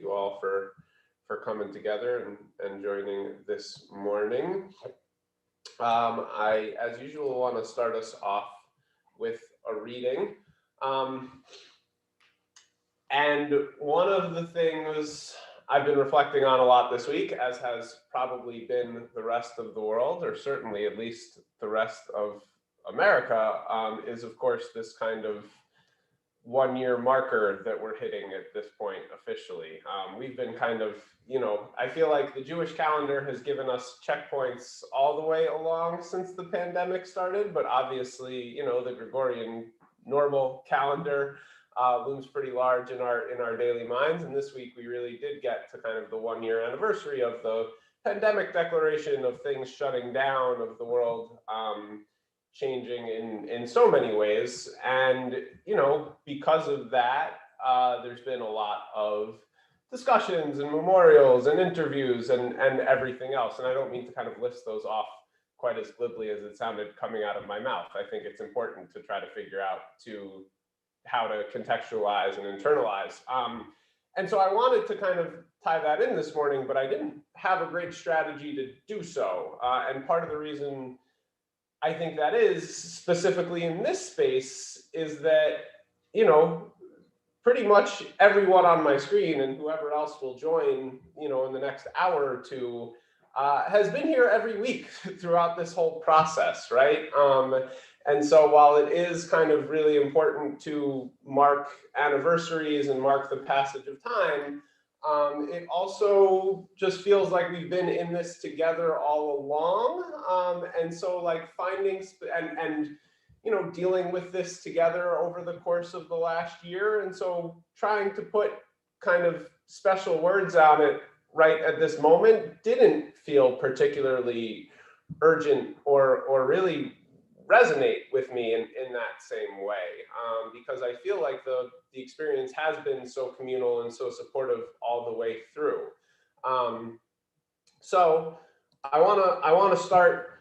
you all for coming together and joining this morning. I, as usual, want to start us off with a reading. And one of the things I've been reflecting on a lot this week, as has probably been the rest of the world, or certainly at least the rest of America, is of course this kind of 1 year marker that we're hitting at this point officially. We've been kind of, I feel like the Jewish calendar has given us checkpoints all the way along since the pandemic started, but obviously, the Gregorian normal calendar looms pretty large in our daily minds. And this week we really did get to kind of the 1 year anniversary of the pandemic declaration, of things shutting down, of the world changing in so many ways. And, because of that, there's been a lot of discussions and memorials and interviews and everything else. And I don't mean to kind of list those off quite as glibly as it sounded coming out of my mouth. I think it's important to try to figure out how to contextualize and internalize. And so I wanted to kind of tie that in this morning, but I didn't have a great strategy to do so. And part of the reason I think that is, specifically in this space, is that, pretty much everyone on my screen and whoever else will join, in the next hour or two, has been here every week throughout this whole process, right? And so while it is kind of really important to mark anniversaries and mark the passage of time, it also just feels like we've been in this together all along. And so like finding and dealing with this together over the course of the last year. And so trying to put kind of special words on it right at this moment didn't feel particularly urgent or really resonate with me in that same way, because I feel like the experience has been so communal and so supportive all the way through. So I want to start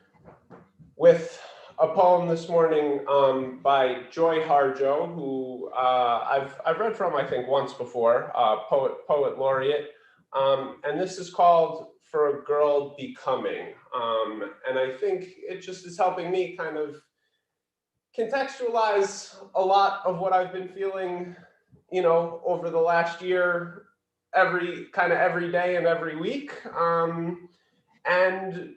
with a poem this morning by Joy Harjo, who I've read from, I think, once before, poet laureate, and this is called "For a Girl Becoming," and I think it just is helping me kind of contextualize a lot of what I've been feeling, over the last year, every day and every week, and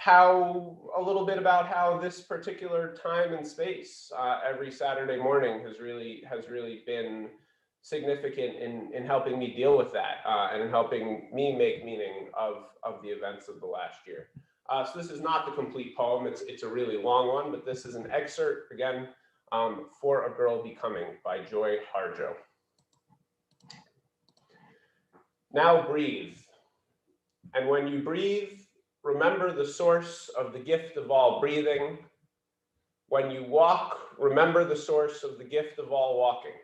a little bit about how this particular time and space, every Saturday morning, has really been significant in helping me deal with that, and in helping me make meaning of the events of the last year. So this is not the complete poem, it's a really long one, but this is an excerpt, again, "For a Girl Becoming" by Joy Harjo. Now breathe, and when you breathe, remember the source of the gift of all breathing. When you walk, remember the source of the gift of all walking.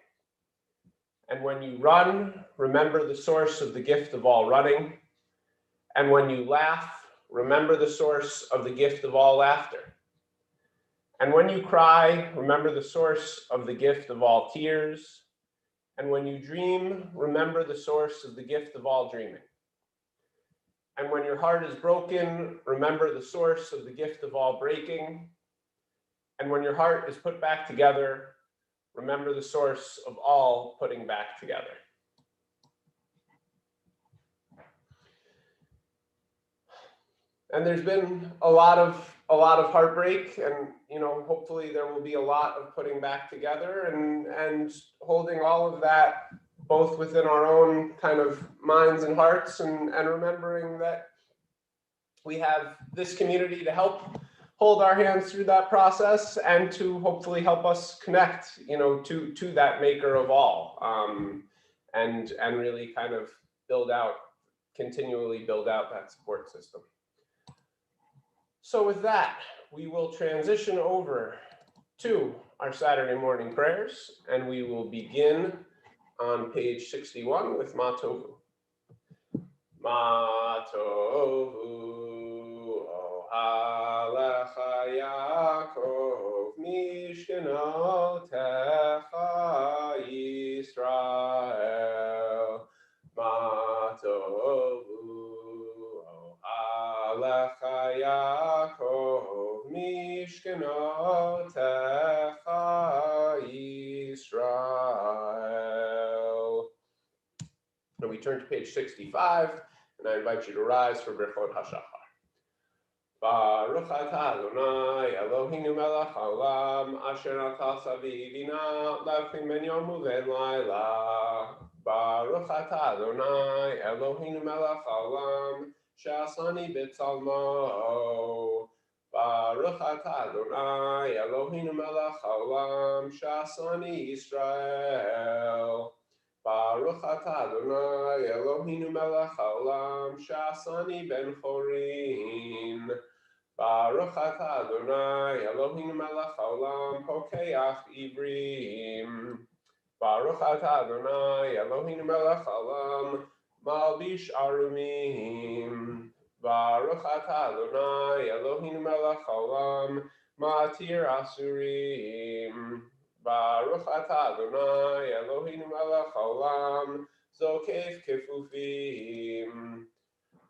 And when you run, remember the source of the gift of all running. And when you laugh, remember the source of the gift of all laughter. And when you cry, remember the source of the gift of all tears. And when you dream, remember the source of the gift of all dreaming. And when your heart is broken, remember the source of the gift of all breaking. And when your heart is put back together, remember the source of all putting back together. And there's been a lot of heartbreak, and hopefully there will be a lot of putting back together and holding all of that both within our own kind of minds and hearts, and remembering that we have this community to help hold our hands through that process and to hopefully help us connect, to that maker of all, and really kind of continually build out that support system. So with that, we will transition over to our Saturday morning prayers, and we will begin on page 61 with Ma Tovu. Ma Tovu, Ohalecha Yaakov, Mishkenotecha Yisrael, Alecha Yaakov Mishkenotecha Yisrael. And we turn to page 65, and I invite you to rise for Birchot HaShachar. Baruch atah Adonai Eloheinu melech haolam asher atah savivina levchim ben yom uven laila. Baruch atah Adonai Eloheinu melech haolam she'asani b'tzalmo. Baruch atah Adonai Eloheinu melech haolam she'asani Yisrael. Baruch atah Adonai Eloheinu melech haolam she'asani ben chorin. Baruch atah Adonai Eloheinu melech haolam pokeach ivrim. Baruch atah Adonai Eloheinu melech haolam malbish arumim. Baruch atah Adonai Eloheinu melech haolam matir asurim. Baruch atah Adonai Eloheinu melech haolam zokef kefufim.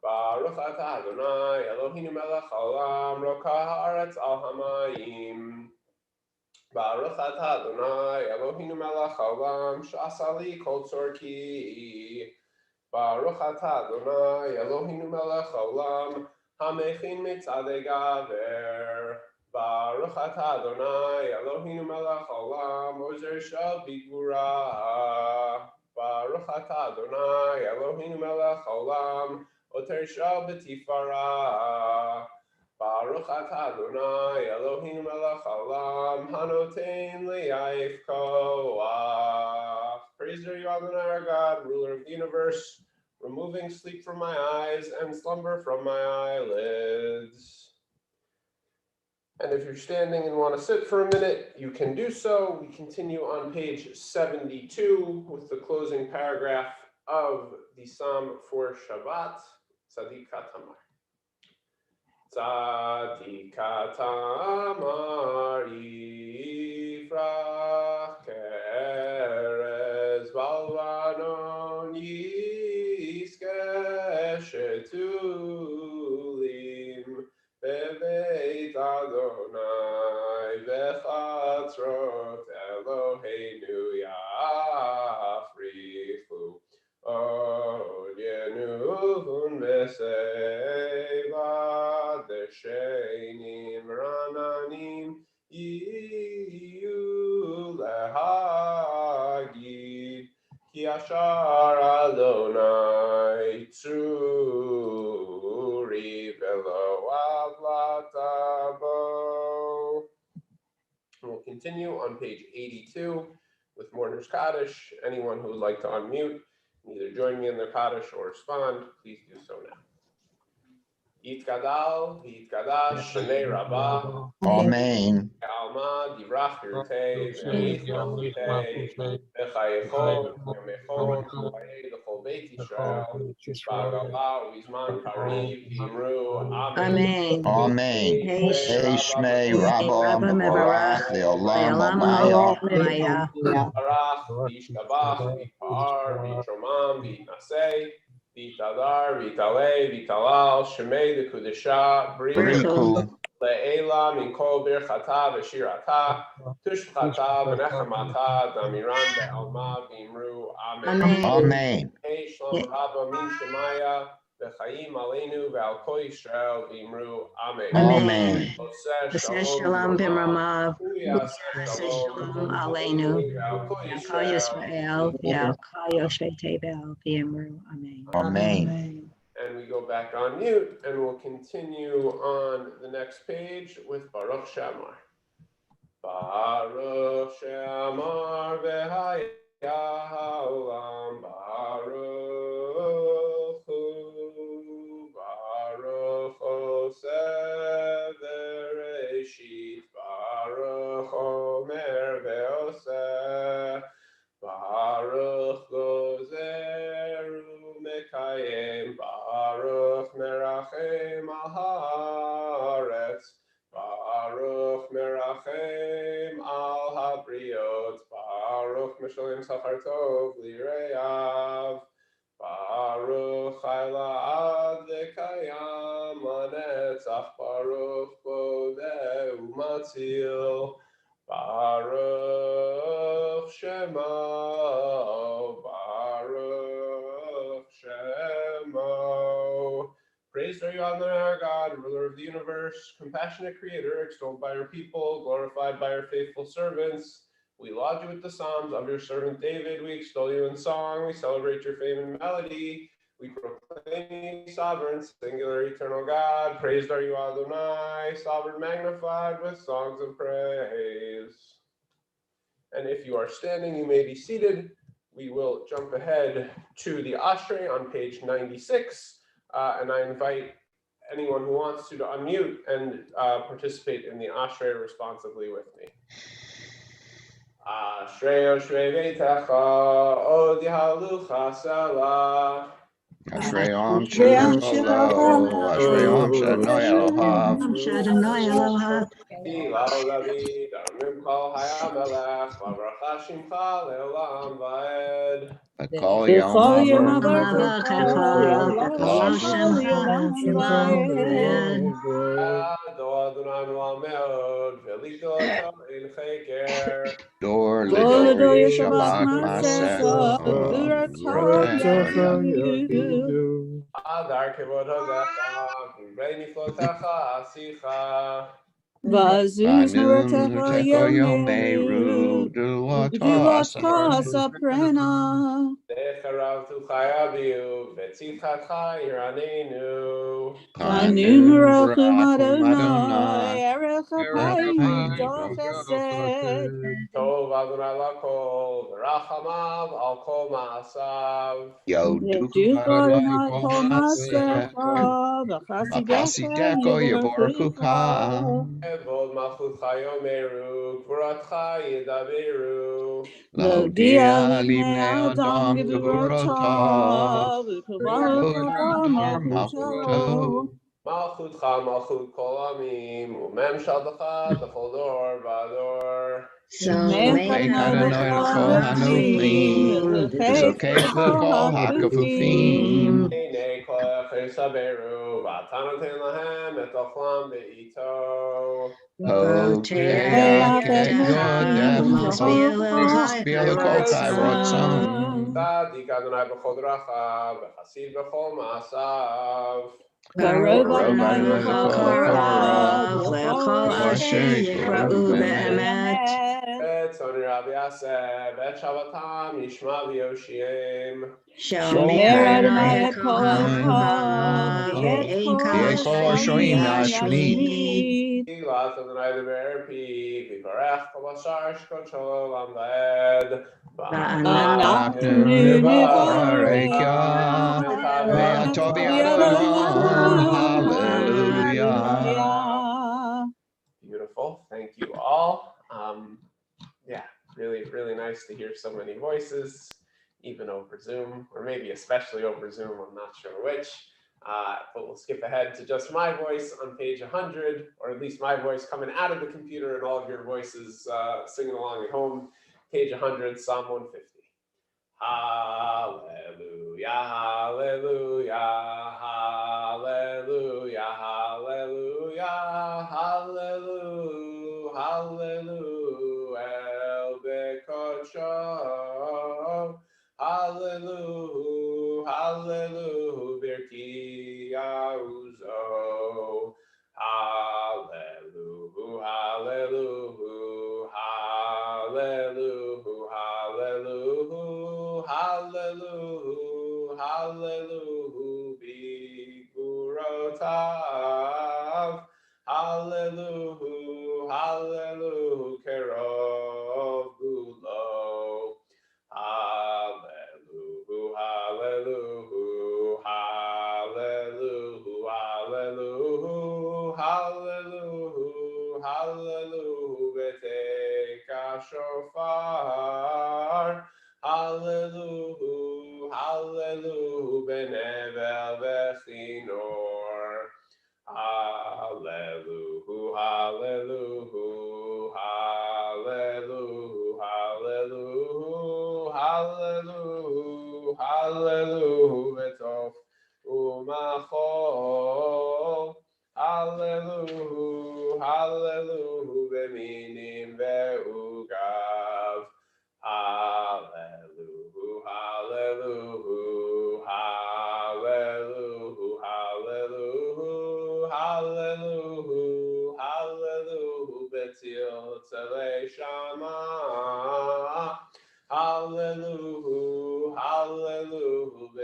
Baruch atah Adonai Eloheinu melech haolam rokah haaretz al hamayim. Baruch atah Adonai Eloheinu melech haolam shasali kol tzorki. Baruch atah Adonai Eloheinu melech haolam hamechin mitzadei gaver. Baruch atah Adonai Eloheinu melech haolam ozer shel bigvura. Baruch atah Adonai Eloheinu melech haolam oter shel b'tifara. Baruch atah Adonai Eloheinu melech haolam hanotein li'ayif koach. Praise are you, Adonai our God, ruler of the universe, removing sleep from my eyes and slumber from my eyelids. And if you're standing and want to sit for a minute, you can do so. We continue on page 72 with the closing paragraph of the Psalm for Shabbat, Tzadikat Tamar. Tzadikat Tamar yifrach ke'erez balvanon yiskeh shetulim bebeit Adonai v'chatzrot Eloheinu yafrichu od yenuvun v'seiva deshenim rananim yiyu lehagid ki ashar Adonai tzuri velo avlatabo. We'll continue on page 82 with Mourner's Kaddish. Anyone who would like to unmute, either join me in their Kaddish or respond, please do so now. Yitkadal, Yitkadash, Shnei Rabbah. Amen. Alma, Divrach Yurtei, V'Eichel Yurtei, V'Chayecho, V'Yamecho, V'Chaye, V'Chol Beit Yisrael, V'Agalah, U'Izman Kariv, V'Imru, Amen. Amen. Hey, Shmei Rabba Mevarach Le'olam Abaya. Barach, V'Yishtabach, V'Yipar, V'Yitromam, V'Yitnaseh, V'Yitadar, V'Yitaleh, V'Yitalal, Shemei D'Kudesha, Briku. Le'ela min kol birchata v'shirata, tushchata v'nechamata, damiran be'alma v'imru, amen. Amen. Hey, shalom rabba min shemaya, v'chayim aleinu ve'al kol Yisrael v'imru, amen. Amen. Oseh shalom b'ramav, shalom aleinu ve'al kol Yisrael. Amen. And we go back on mute, and we'll continue on the next page with Baruch She'amar. Baruch She'amar v'haya ha'olam baruch hu, baruch oseh v'reshit, baruch omer v'oseh, baruch gozer u'mekayem, Baruch merachem al haaretz, Baruch merachem al habriot, Baruch meshalem sachar tov lireav, Baruch Baruch Bodeh Umatzil, Baruch Shemo, Baruch Shemo. Praised are you, Adonai, our God, ruler of the universe, compassionate creator, extolled by your people, glorified by your faithful servants. We laud you with the psalms of your servant David. We extol you in song. We celebrate your fame and melody. We proclaim you sovereign, singular, eternal God. Praised are you, Adonai, sovereign, magnified with songs of praise. And if you are standing, you may be seated. We will jump ahead to the Ashrei on page 96. And I invite anyone who wants to unmute and participate in the Ashrei responsively with me. Ashrei Oshrei Veitecha, Od Yahalucha Salah. Ashrei Om Shelo, Ashrei Om Shadno Elohav. Shadonai Eloha. Hilal David, Armim Kol Hayamelech, Baruch Shimcha Leolam Vaed. Kol Yom Avakecha, V'lo Shemcha, Ado Adonai Me'od, Ve'lito Oto Ein Cheker. Dor Lidor Shabbat Masecha, Adar Kevod Hodecha, V'rei Niflotecha Asicha. Vanum Teko Yomeru, Dulatasa Prena. Decharav Tu Chayaviu, Ve'tzitchacha Yiranenu. Chanun Rachum Adonai, Erech Apayim Doch Chesed. Tov Adonai Lakol, V'rachamav Al Kol Ma'asav. Yeducho Kol Masecha, V'chasideko Yevorchucha. Evod Malchut Chayomeru, Kvuratcha Yedaberu. L'odia Libnei Adam Gevurota, V'kavod Malchuto. Malchutcha Malchut Kol Amim, Umem Shaldacha B'chol Dor V'ador. Make Adonai L'chol Hanufim, V'zokech L'chol Hakafufim. Einei Kol Echer Saberu, V'atanoten Lahem Et Ochlam Be'ito. Tzadik Adonai B'chol Drachav, V'chasid B'chol Ma'asav. Baruch Adonai L'chol Korav, L'chol Asher Yikra'u Be'emet. Betzon Rabbi Yaseh, Bet Shabbatam Yishma V'Yoshiem. Shomer Adonai et kol ha'av, v'yein kol Shoim Yashmid. Gilat Adonai Deber Pi, V'varech Kol Bashar Shkot Shalom V'ed. V'anachnu Nivarech Ya, Nivarech Ve'atobi Adonai, Hallelujah. Beautiful. Thank you all. Yeah, really nice to hear so many voices, even over Zoom, or maybe especially over Zoom. I'm not sure which. But we'll skip ahead to just my voice on page 100, or at least my voice coming out of the computer and all of your voices singing along at home. Page 100, Psalm 150. Hallelujah, hallelujah, hallelujah, hallelujah, hallelujah, hallelujah, El Bekocho, hallelujah, hallelujah, Birki Yauzo, hallelujah, hallelujah, hallelujah, hallelujah, hallelujah, hallelujah, Bigurotav, hallelujah, hallelujah, Kerov Gulo, hallelujah, hallelujah, hallelujah, hallelujah, hallelujah, hallelujah, Beteka Shofar, hallelujah, hallelujah, Benevel Vechinor, hallelujah, hallelujah, hallelujah, hallelujah, hallelujah, hallelujah, Betov Umachol, hallelujah,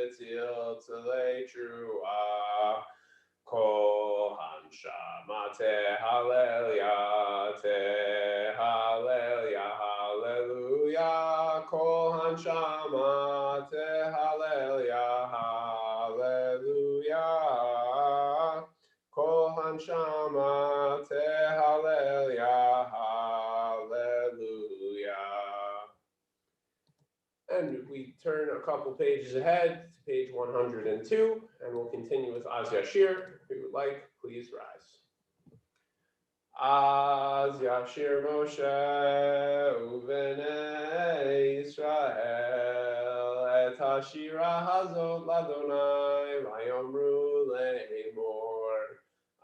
v'tzil tzilei trua. Kol hanshama tehalelia, tehalelia, hallelujah. Kol hanshama tehalelia, hallelujah. Kol hanshama tehalelia, hallelujah. And we turn a couple pages ahead to page 102, and we'll continue with Az Yashir. If you would like, please rise. Az Yashir Moshe uvenei Israel et hashira hazot ladonai vayomru le'emor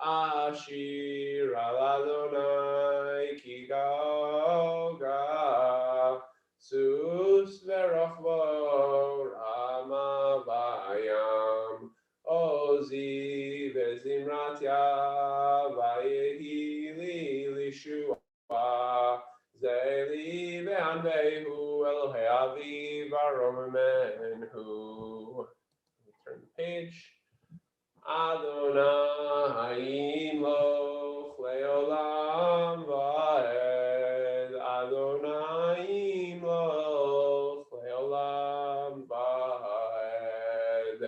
Ashira ladonai ki goga Sus verachvo rama vayam Ozi vezimratya vayehi li lishua Zeli ve'anvehu Elohei aviv aromenhu. Turn the page. Adonai imloch leolam va'ed Adonai imloch leolam va'ed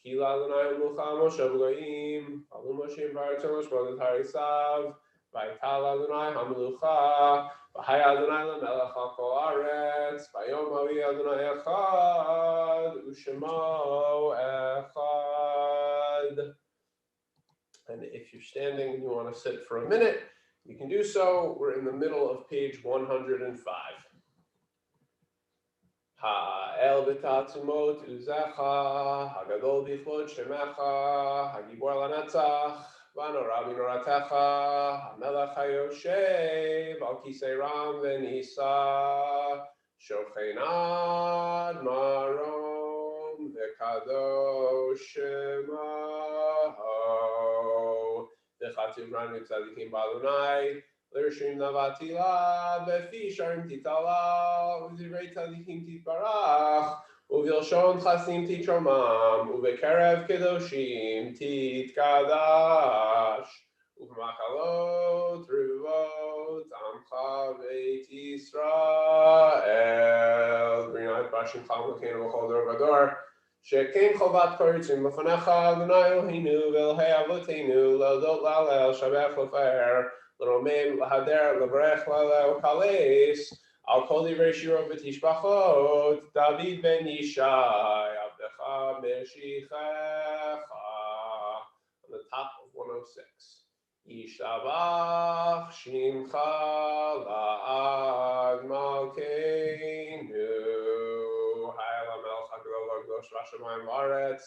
Ki l'Adonai Mulcha Moshe V'goyim Alu Moshe V'aratzon L'shmod et harisav V'aytal Adonai HaMelucha V'hay Adonai L'melech al kol haaretz V'yom havi Adonai echad U'shemo echad. And if you're standing and you want to sit for a minute, you can do so. We're in the middle of page 105. Ha'el b'tatzumot uzecha, hagadol b'chvod shemecha, hagibor lanatzach, v'anora b'noratecha, hamelech hayoshev, al kisei ram v'nisa, shochenad marom v'kadosh shemaho, v'chatuv ranu tzadikim b'Adonai, L'rishim navatila, v'fi sharim titala, u'zivrei tzadikim titbarach, u'vilshon chasim titromam, u'bekerev kedoshim titkadash, u'v'machalot ruvot amcha veit Yisrael, b'rinayt b'ashim chal l'keinu v'chol dor v'dor, shekein chovat koritzim l'fanecha, Adonai Eloheinu v'Elhei avoteinu, l'odot l'alel shabbat l'fer, L'romem lahader l'brech l'kales al kol divrei shiro v'tishbachot David ben Yishai avdecha meshichecha on the top of 106. Yishavach shimcha la'ad malkeinu ha'elam el chagdol v'gdosh v'shamayim v'aretz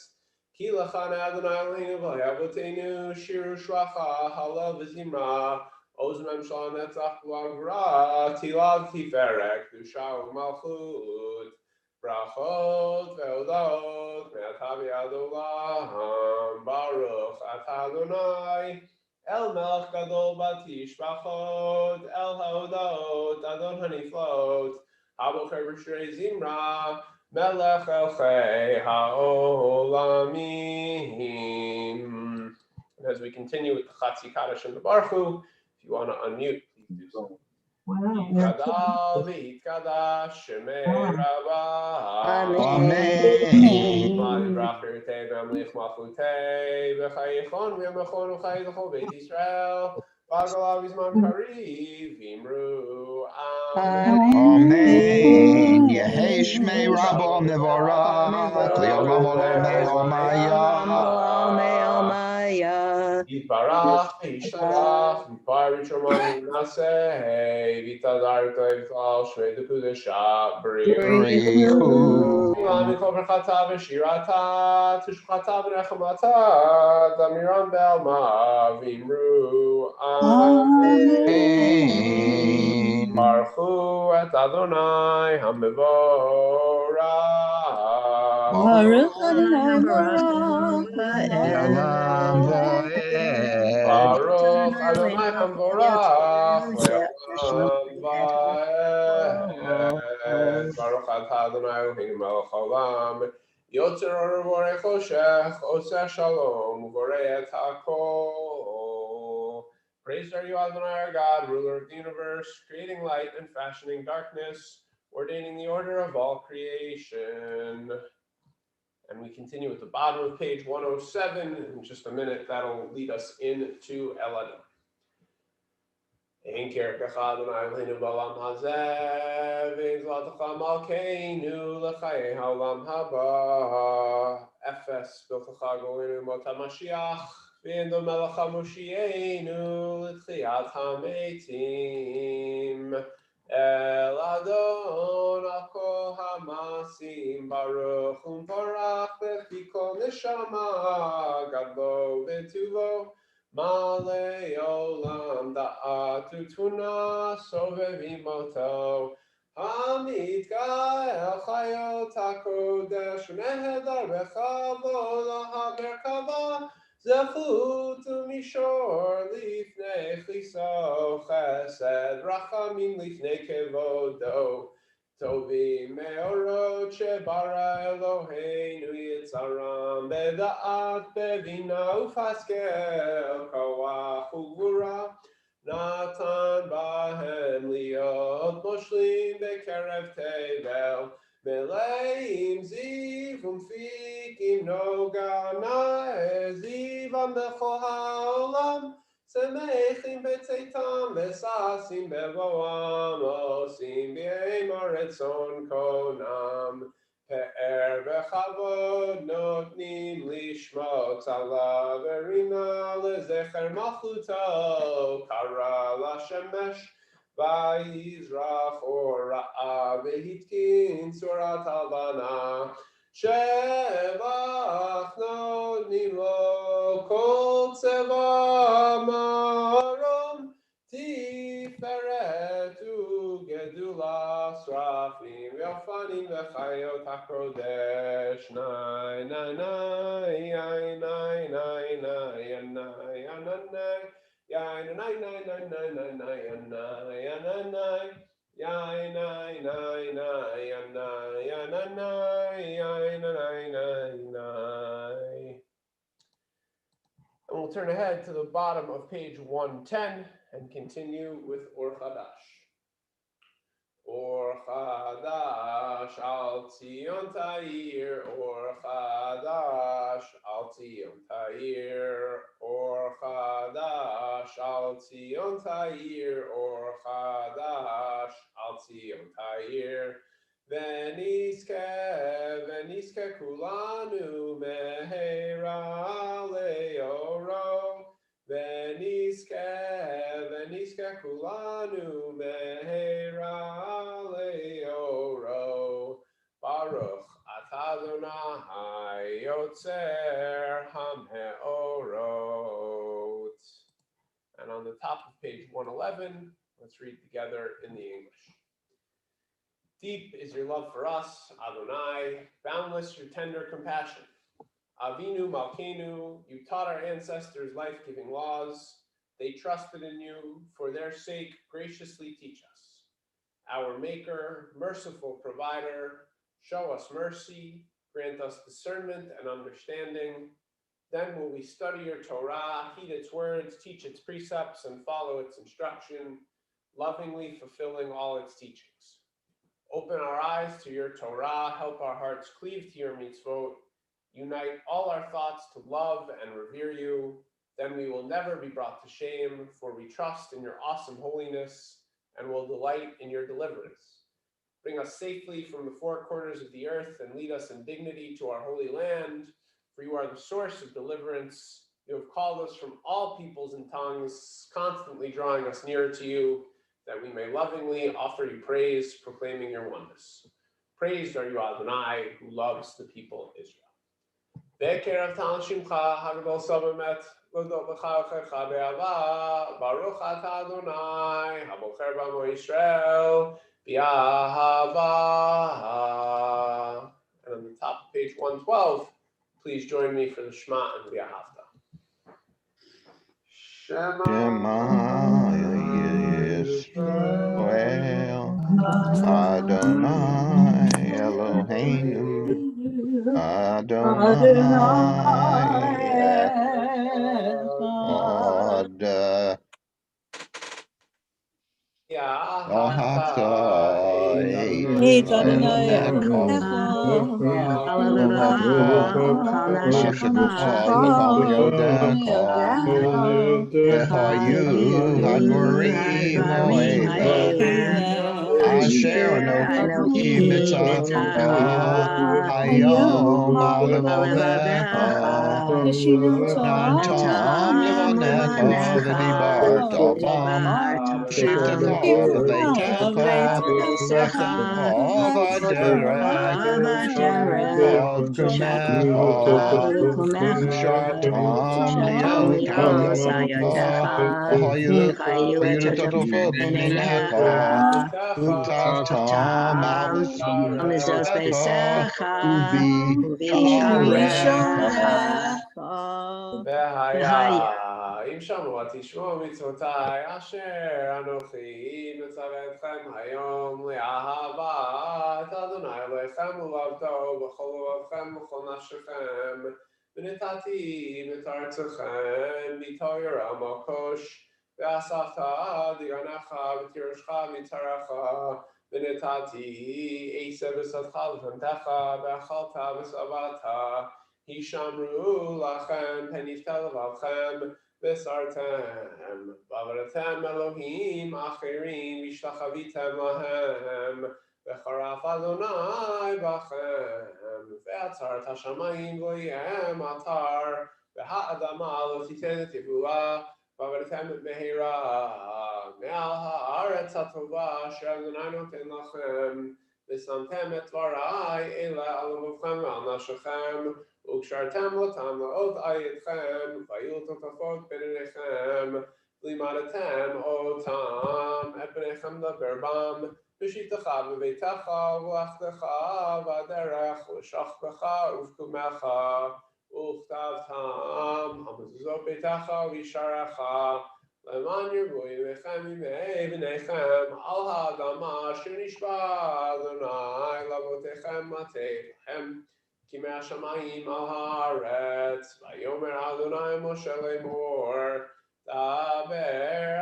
Ki lachan Adonai Eloheinu v'ha'avoteinu shiru shvacha halav v'zimra Oz memshal netzach v'agra tilav tiferet dusha u'malchut brachot ve'odot me'atavi adolam baruch at Adonai el melech gadol batishbachot el ha'odot adon haniflot habocher b'shrei zimra melech elchei ha'olamim. And as we continue with the Chatzi Kaddish and the Baruch Hu, if you want to unmute, please do so. Yitgadal v'yitkadash shemei Rabbah. Amen. Ma'ali brachirtei v'amlich malchutei v'chayichon v'yamachon v'chayi l'chol Beit Yisrael v'agalav v'zman kariv v'imru Amen. Amen. Yehei shmei Rabbo mevorach, li'olam Maya. Yitbarach v'yishtalach v'yipar v'yishomam v'naseh v'yitadar v'yiflal shmei d'kudesha B'richu. L'am mikol brachata v'shirata tushchata v'nechamata damiran be'alma v'imru Amen. Baruch Hu et Adonai HaMevorach. Baruch Adonai Yalam va'ed. Baruch Adonai HaMevorach. Le'olam va'ed. Baruch atah Adonai Eloheinu melech haolam. Yotzer or Vorei Choshech, Oseh Shalom, Vorei et HaKol. Praised are you, Adonai, our God, ruler of the universe, creating light and fashioning darkness, ordaining the order of all creation. And we continue at the bottom of page 107. In just a minute, that'll lead us into Eladim. Ein kerekecha Adonai Eloheinu b'olam hazeh, ve'ein zlatecha malkeinu l'chayei ha'olam haba. Efes biltecha goleinu mot HaMashiach, ve'ein do melech HaMoshienu l'tchiyat ha'metim. El Adon al kol ha'masim baruch u'mvarach v'chi kol neshama gadlo v'tuvo. Male olam da'atu tuna sovevimoto Hamid el chayot hakodesh nehedar bechavo lahaber kava zechut umishor lifnei chiso chesed rachamim lifnei kevodo Tovi meorot shebara Eloheinu yitzaram beda'at bevina ufaskel koach ugvura natan bahem liot moshlim bekerev tevel meleim ziv umfikim noga na'ezivam bechol ha'olam Semechim betzeitam vesasim bevoam osim b'eim aretzon konam pe'er v'chavod notnim lishmot tzala verina lezecher malchuto kara lashemesh vayizrach ora'a v'hitkin surat albana Shevach notnim lo kol tzeva marom tiferet ugedula srafim v'ofanim v'chayot hakodesh nai nai nai nai nai nai nai nai nai Yai nai nai nai nai nai nai nai nai nai Yai nai nai nai nai nai nai. And we'll turn ahead to the bottom of page 110 and continue with Or Chadash. Or Chadash al Tzion Ta'ir, Or Chadash al Tzion Ta'ir, Or Chadash al Tzion Ta'ir, Or Chadash al Tzion Ta'ir. Veniske kulanu mehera leoro. Veniske kulanu mehera leoro. Baruch atah Adonai yotzer hameorot. And on the top of page 111, let's read together in the English. Deep is your love for us, Adonai, boundless your tender compassion. Avinu Malkeinu, you taught our ancestors life-giving laws. They trusted in you. For their sake, graciously teach us. Our Maker, merciful Provider, show us mercy, grant us discernment and understanding. Then will we study your Torah, heed its words, teach its precepts, and follow its instruction, lovingly fulfilling all its teachings. Open our eyes to your Torah, help our hearts cleave to your mitzvot, unite all our thoughts to love and revere you. Then we will never be brought to shame, for we trust in your awesome holiness and will delight in your deliverance. Bring us safely from the four corners of the earth and lead us in dignity to our holy land, for you are the source of deliverance. You have called us from all peoples and tongues, constantly drawing us nearer to you, that we may lovingly offer you praise, proclaiming your oneness. Praised are you, Adonai, who loves the people Israel. Be'ekerev tal shimcha hagadol sabamet l'odot l'cha u'checha be'ava baruch atah Adonai habocher b'amo Yisrael b'ahava. And on the top of page 112, please join me for the Shema and V'ahavta. Shema Yisrael Adonai Eloheinu Adonai Echad. Ahata Moshe Kachal V'chol Yodecha V'hayu Hadvarim Ha'eleh Asher Anochi Mitzavcha Hayom Al Levavecha Nantam Levanecha V'dibarta Bam Shivtecha V'veitecha V'derech V'avkumecha Ushartam Liyosayatecha V'hayutotofa B'minecha Utavtam Al-Mizosecha U'Visharecha אם שמעו תשמעו מצוותיי אשר אנוכי מצווה אתכם היום לאהבת אדוני אלוהיכם ולעבדו בכל לבבכם ובכל נפשכם ונתתי את ארצכם מתוירה מקוש ואספת דירנך ותירשך ויצרך ונתתי עשב ושדך לבנתך ואכלת ושבעת הישמרו לכם פן יפתה לבבכם וסרתם ועבדתם אלוהים אחרים והשתחוויתם להם וחרף אדוני בכם ועצר את השמיים לא יהיה מטר והאדמה לא תיתן את יבולה ועבדתם מהרה מעל הארץ הטובה אשר אדוני נותן לכם ושמתם את דבריי אלה על לבבכם ועל נפשכם וקשרתם אותם לעוד עידכם והיו תותפות בין עיניכם ולימדתם אותם את בניכם לדבר בם בשבתך בביתך ובלכתך בדרך ובשכבך ובקומך וכתבתם על מזוזות ביתך וישערך למען ירבו ימיכם ימי בניכם על האדמה אשר נשבע אדוני לאבותיכם לתת לכם כי מהשמיים על הארץ ויאמר אדוני משה לאמור דבר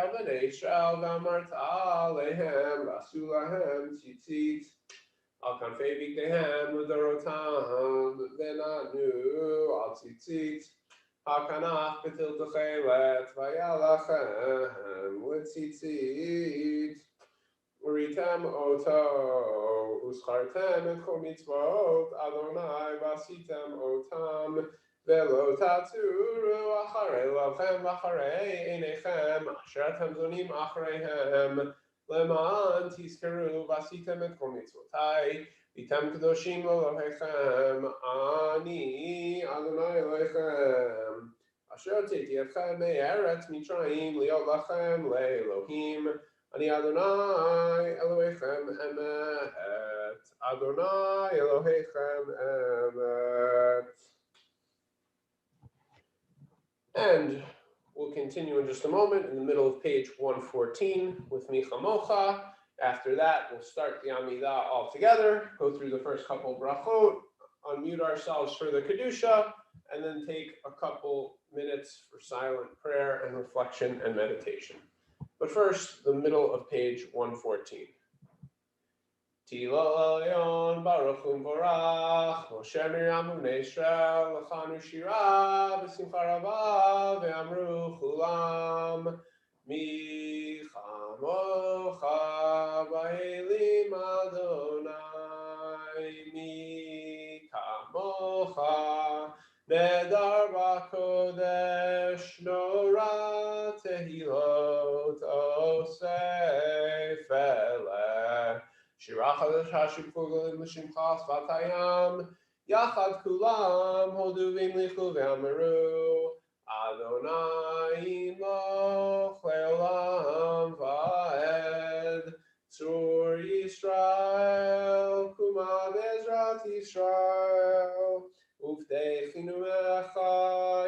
אל בני ישראל ואמרת עליהם ועשו להם ציצית על כנפי בגדיהם לדורותם ונענו על ציצית הכנף בתל תכלת והיה לכם לציצית וריתם אותו וזכרתם את כל מצוות אדוני ועשיתם אותם ולא תצורו אחרי לבכם ואחרי עיניכם אשר אתם זונים אחריהם למען תזכרו ועשיתם את כל מצוותיי והייתם קדושים לאלוהיכם אני אדוני אלוהיכם אשר הוצאתי אתכם מארץ מצרים להיות לכם לאלוהים אני אדוני אלוהיכם אמת אדוני אלוהיכם אמת. And we'll continue in just a moment in the middle of page 114 with Micha Mocha. After that, we'll start the Amidah all together, go through the first couple brachot, unmute ourselves for the Kedusha, and then take a couple minutes for silent prayer and reflection and meditation. But first, the middle of page 114. Tilo Elyon Baruch Umvorach Moshe Miriam Ubnei Yisrael Lechanu Shira B'simcha Rabah Ve'amru Chulam Mi Chamocha Ba'elim Adonai Mi Kamocha Nedar B'Kodesh Nora Tehilot Osef Eleh Shirach HaShashim Kugalim L'Shimcha Svatayam Yachad Kulam Hodu V'imlichu V'amaru Adonai Imoch Le'olam Va'ed Tzur Yisrael Kuma Bezrat Yisrael Uvdechinu Mecha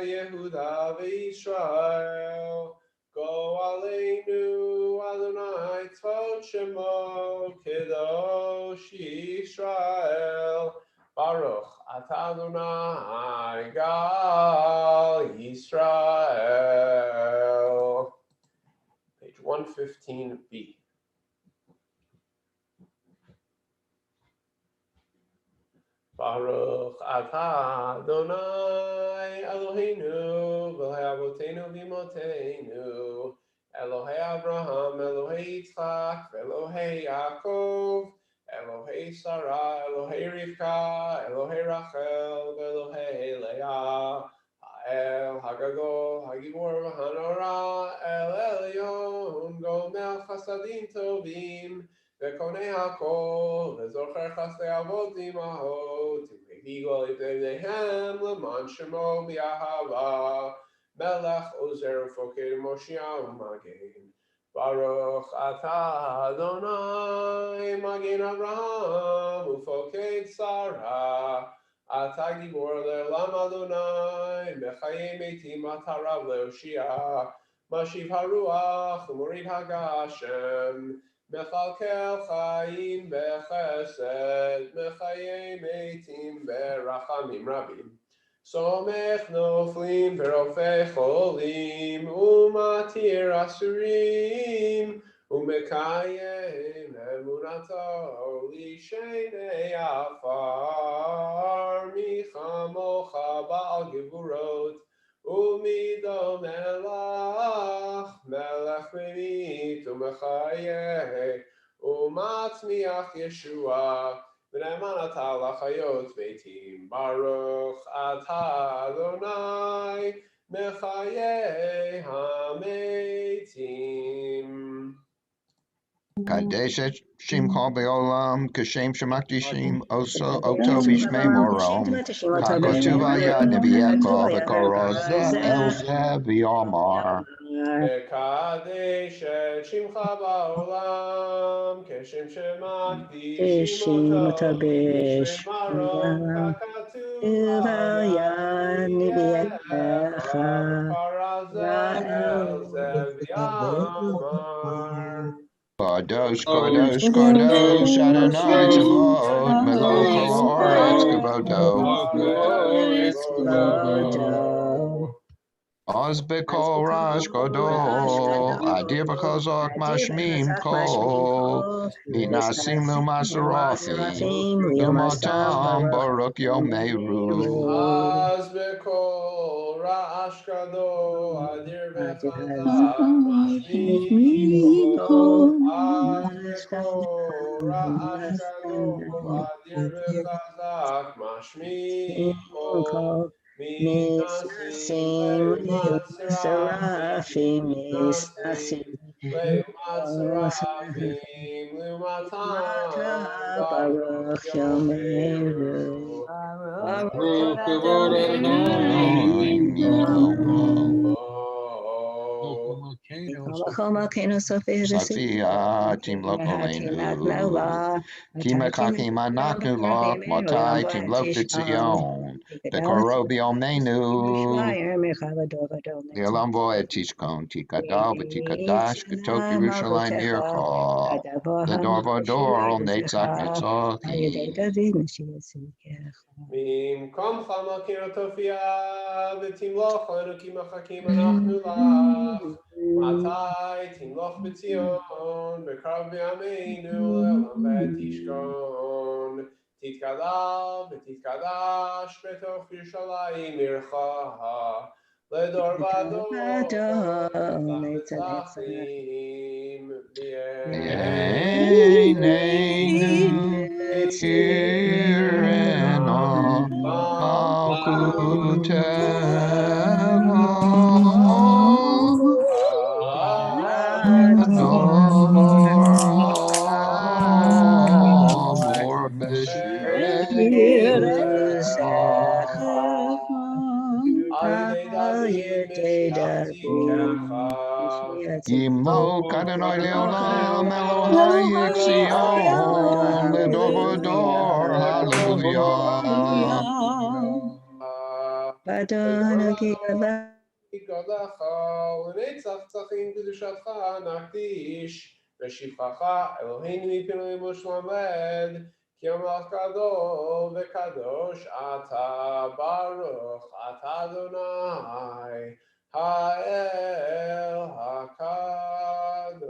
Yehuda V'Yisrael Go Aleinu Adonai Tzvot Shemo Kedosh Yisrael Baruch Ata Adonai Gal Yisrael. Page 115b. Baruch Ata Adonai Eloheinu v'Elohei Avotenu v'Imotenu Elohei Abraham, Elohei Yitzchak, Elohei Yaakov, Elohei Sarah, Elohei Rivka, Elohei Rachel, Elohei Leah, Ha'el Hagagol, Hagibor v'Hanora, El Elyon, Gomel Chasadim Tovim, Vekonei Hakol, Vezocher Chasdei Avot Imahot, V'Yigol B'neihem, L'man Shemo B'Yahava, Melech Ozer Ufoked Moshiach U'Magen. Baruch Atah Adonai Magen Avraham Ufoked Sarah. Atah Gibor Le'olam Adonai Mechayei Metim Atarav Le'Oshia. Mashiv Haruach U'Morid Hagashem. Mechalkel Chaim Bechesed. Mechayei Metim Berachamim Rabim. Somech noflim verofei cholim umatir asurim umekayem emunato lishenei afar michamocha ba'al gevurot umido melach melech memit umechayeh umatzmiach Yeshua. V'ne'eman ata l'chayot beitim, Baruch ata Adonai mechayei hametim. Kadesh Shimcha Be'olam, Kashem Shemakdishim, Oto Bishmei Morom, Kakotuva Yad Nebi'ekov, V'koroza El Zev V'yomar. V'kadesh et shimcha ba'olam, keshem shemakdishim oto, b'shem marom, kakatuva yad nebi'echa, v'koroza el zev v'yomar. Kadosh, Kadosh, Kadosh, Adonai Tzavot, Melech Haaretz Kavodo. Oz Bekol Rash Gadol, Adir B'chazak Mashmim Kol, Minasim Lumasarafim, Lumatam Baruch Yomeru. Az bekol ra'ash gadol, adir b'chazak mashmim kol. Az bekol ra'ash gadol, adir b'chazak mashmim kol. Minasim le'umat serafim, minasim le'umat serafim, le'umatam baruch yomeru. Safia Tim Lokolenu. Kimakakim Anaknu Lok, Motai Tim Lokitzion. The Korobiom Nenu. The Alambo et Tishkon, Tikadal, Tikadash, Katoki Rushalayim Irko. The Dorvador, Netzach Netzochi. במקום חמקים התופייה ותמלוך לנו כי מחכים אנחנו לך. מתי תמלוך בציון בקרב בימינו לעולם ותשכון. תתגדל ותתקדש בתוך ירושלים עירך. לדור ודור נצחים Vienenu Kirena Malkuteva Ador Amor Beshir Yimlo Kadonai Leolam Elohai Yixion Ledovador Hallelujah. יגדלך ולנצח צחים קדושתך נקדיש בשבחך אלוהינו מפינוי מושלם ועד Ki Amalch Gadol v'Kadosh Ata Baruch Ata Adonai Ha'el HaKadosh.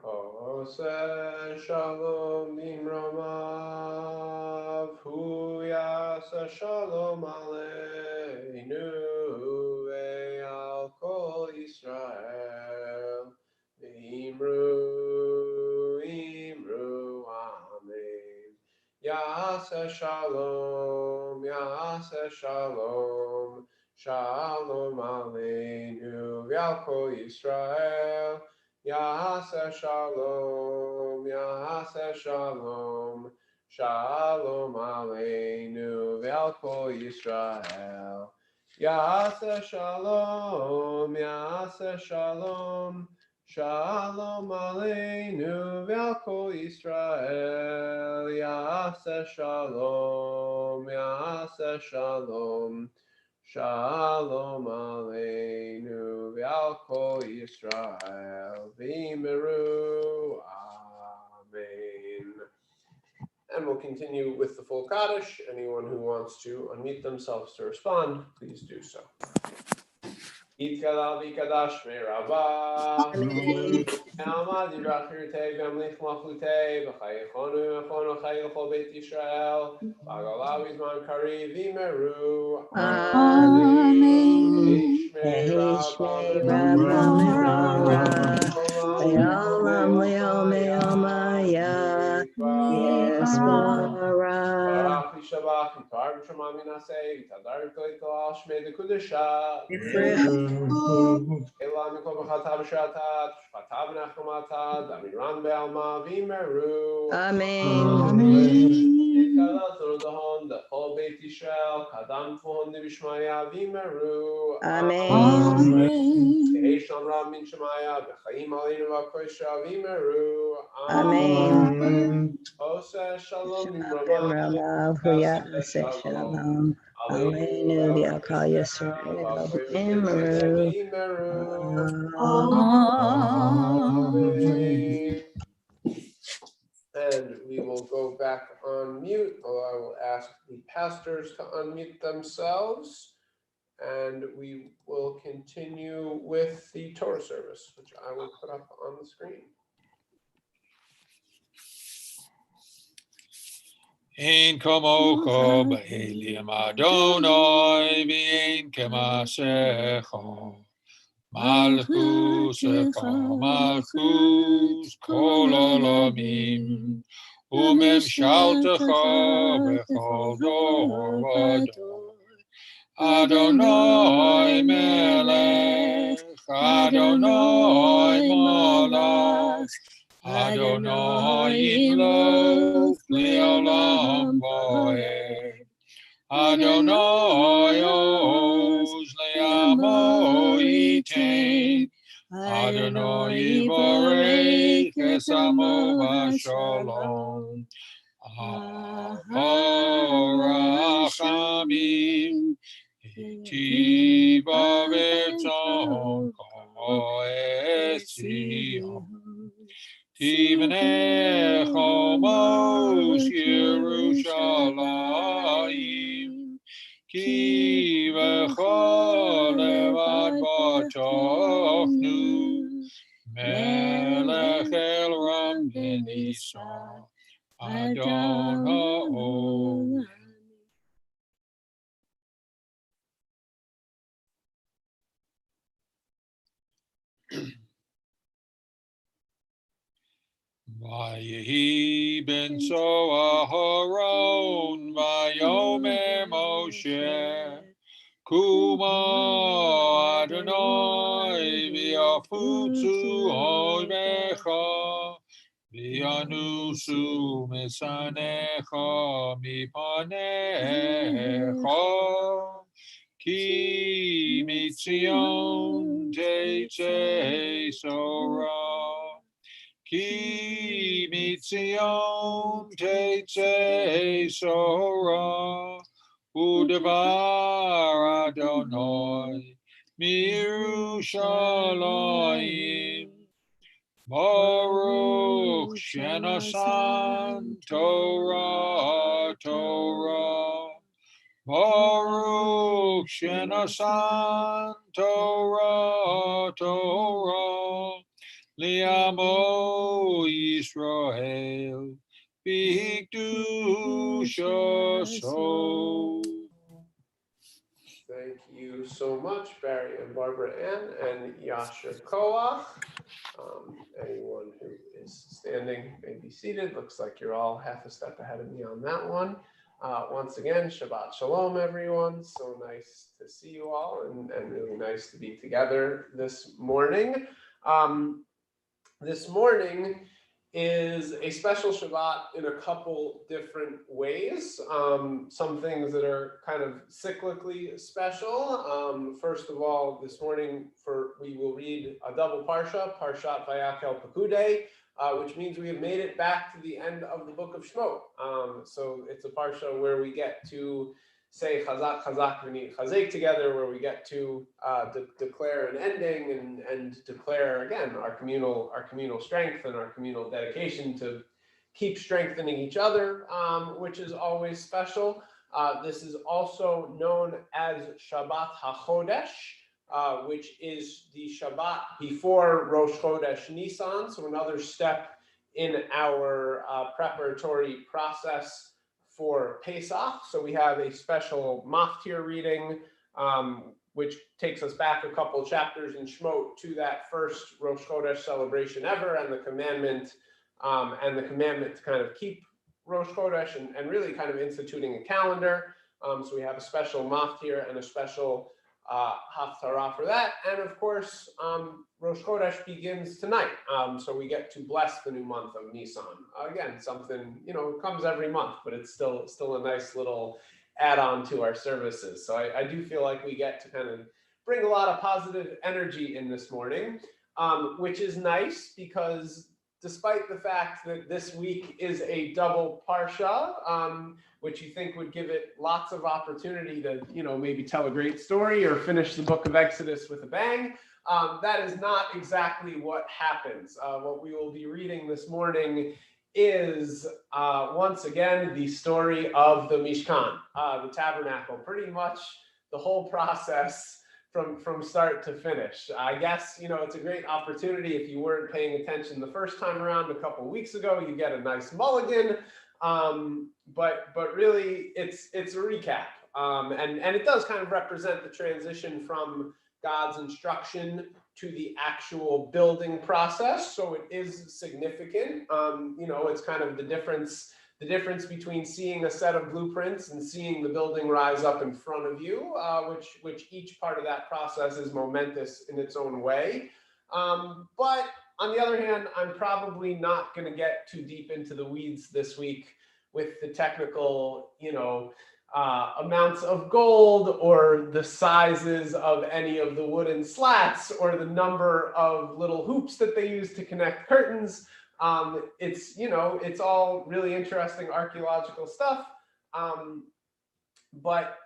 Oseh shalom imramav, hu yasa shalom aleinu ve'al kol Yisrael, ve'imru amen. Yasa shalom, shalom aleinu ve'al kol Yisrael. Yaseh shalom, shalom aleinu ve'al kol Yisrael. Yaseh shalom, shalom aleinu ve'al kol Yisrael. Yaseh shalom, shalom aleinu ve'al kol Yisrael v'imiru. Amen. And we'll continue with the full Kaddish. Anyone who wants to unmute themselves to respond, please do so. Yitkala v'kadash me'rabah. Alma divrachirtei v'amlich machlutei v'chayechonu v'chono chayechol Beit Yisrael v'agalav izman kari v'meru. Amen. Ishmei Rabba Merara. Le'olam le'omaya. Yes, Mara. Barach v'shabach v'tar v'shama minasei v'tadar v'toito al shmei dekudesha. Elah mikol b'chatav v'shatat v'shpatav v'nachamatat v'amiran be'alma v'meru. Amen. Yikala tzorodahon dechol Beit Yisrael kadam tvohon d'bishmaya v'meru. Amen. Yeishon Rab min Shemaya v'chaim aleinu v'koisha v'meru. Amen. Oseh shalom Shabbat imramav. Ramav Huyaseh Shalom. Aleinu v'Yakal Yisrael v'Imru. Amen. And we will go back on mute, although I will ask the pastors to unmute themselves, and we will continue with the Torah service, which I will put up on the screen. Ein kamocha ba'elim Adonai, v'ein k'mashecha. Malchus echa, malchus kol olamim, umemshaltecha b'chol dor v'dor. Adonai melech, Adonai malach, Adonai yimloch le'olam va'ed. Adonai oz le'amo yitain. Adonai yivarech es amo b'shalom. Rachamim tiva v'tzon ka'etzion. Tivnei chomos Yerushalayim, ki v'chol levad b'tochnu, melech el ram v'nisa, Adon ha'ol. Vayehi ben Aharon, vayomer Moshe, Kuma Adonai v'yafutzu oivecha, v'yanusu misanecha mipanecha, ki mitzion tetzei sorah. Ki mitzion tetzei sorah, u'devar Adonai miYerushalayim. Baruch shenasan Torah, Torah. Baruch shenasan Torah, Torah. Li'amo Yisrael, b'hikdushaso. Thank you so much, Barry and Barbara Ann and Yasher Koach. Anyone who is standing may be seated. Looks like you're all half a step ahead of me on that one. Once again, Shabbat Shalom, everyone. So nice to see you all and really nice to be together this morning. This morning is a special Shabbat in a couple different ways. Some things that are kind of cyclically special. First of all, this morning we will read a double parsha, Parshat Vayakhel-Pekudei, which means we have made it back to the end of the book of Shemot. So it's a parsha where we get to say Chazak, Chazak, Chazek together, where we get to declare an ending and declare again our communal strength and our communal dedication to keep strengthening each other, which is always special. This is also known as Shabbat HaChodesh, which is the Shabbat before Rosh Chodesh Nisan, so another step in our preparatory process for Pesach. So we have a special Maftir reading, which takes us back a couple chapters in Shemot to that first Rosh Chodesh celebration ever, and the commandment to kind of keep Rosh Chodesh and really kind of instituting a calendar. So we have a special Maftir and a special Haftarah for that. And of course, Rosh Chodesh begins tonight. So we get to bless the new month of Nisan. Again, something, it comes every month, but it's still a nice little add-on to our services. So I do feel like we get to kind of bring a lot of positive energy in this morning, which is nice because despite the fact that this week is a double parsha, which you think would give it lots of opportunity to, maybe tell a great story or finish the book of Exodus with a bang, that is not exactly what happens. What we will be reading this morning is once again the story of the Mishkan, the tabernacle, pretty much the whole process from start to finish. I guess, you know, it's a great opportunity. If you weren't paying attention the first time around a couple of weeks ago, you get a nice mulligan. But really, it's a recap, and it does kind of represent the transition from God's instruction to the actual building process. So it is significant. You know, it's kind of the difference between seeing a set of blueprints and seeing the building rise up in front of you, which each part of that process is momentous in its own way. But on the other hand, I'm probably not going to get too deep into the weeds this week with the technical, you know, amounts of gold or the sizes of any of the wooden slats or the number of little hoops that they use to connect curtains. It's, you know, it's all really interesting archaeological stuff, but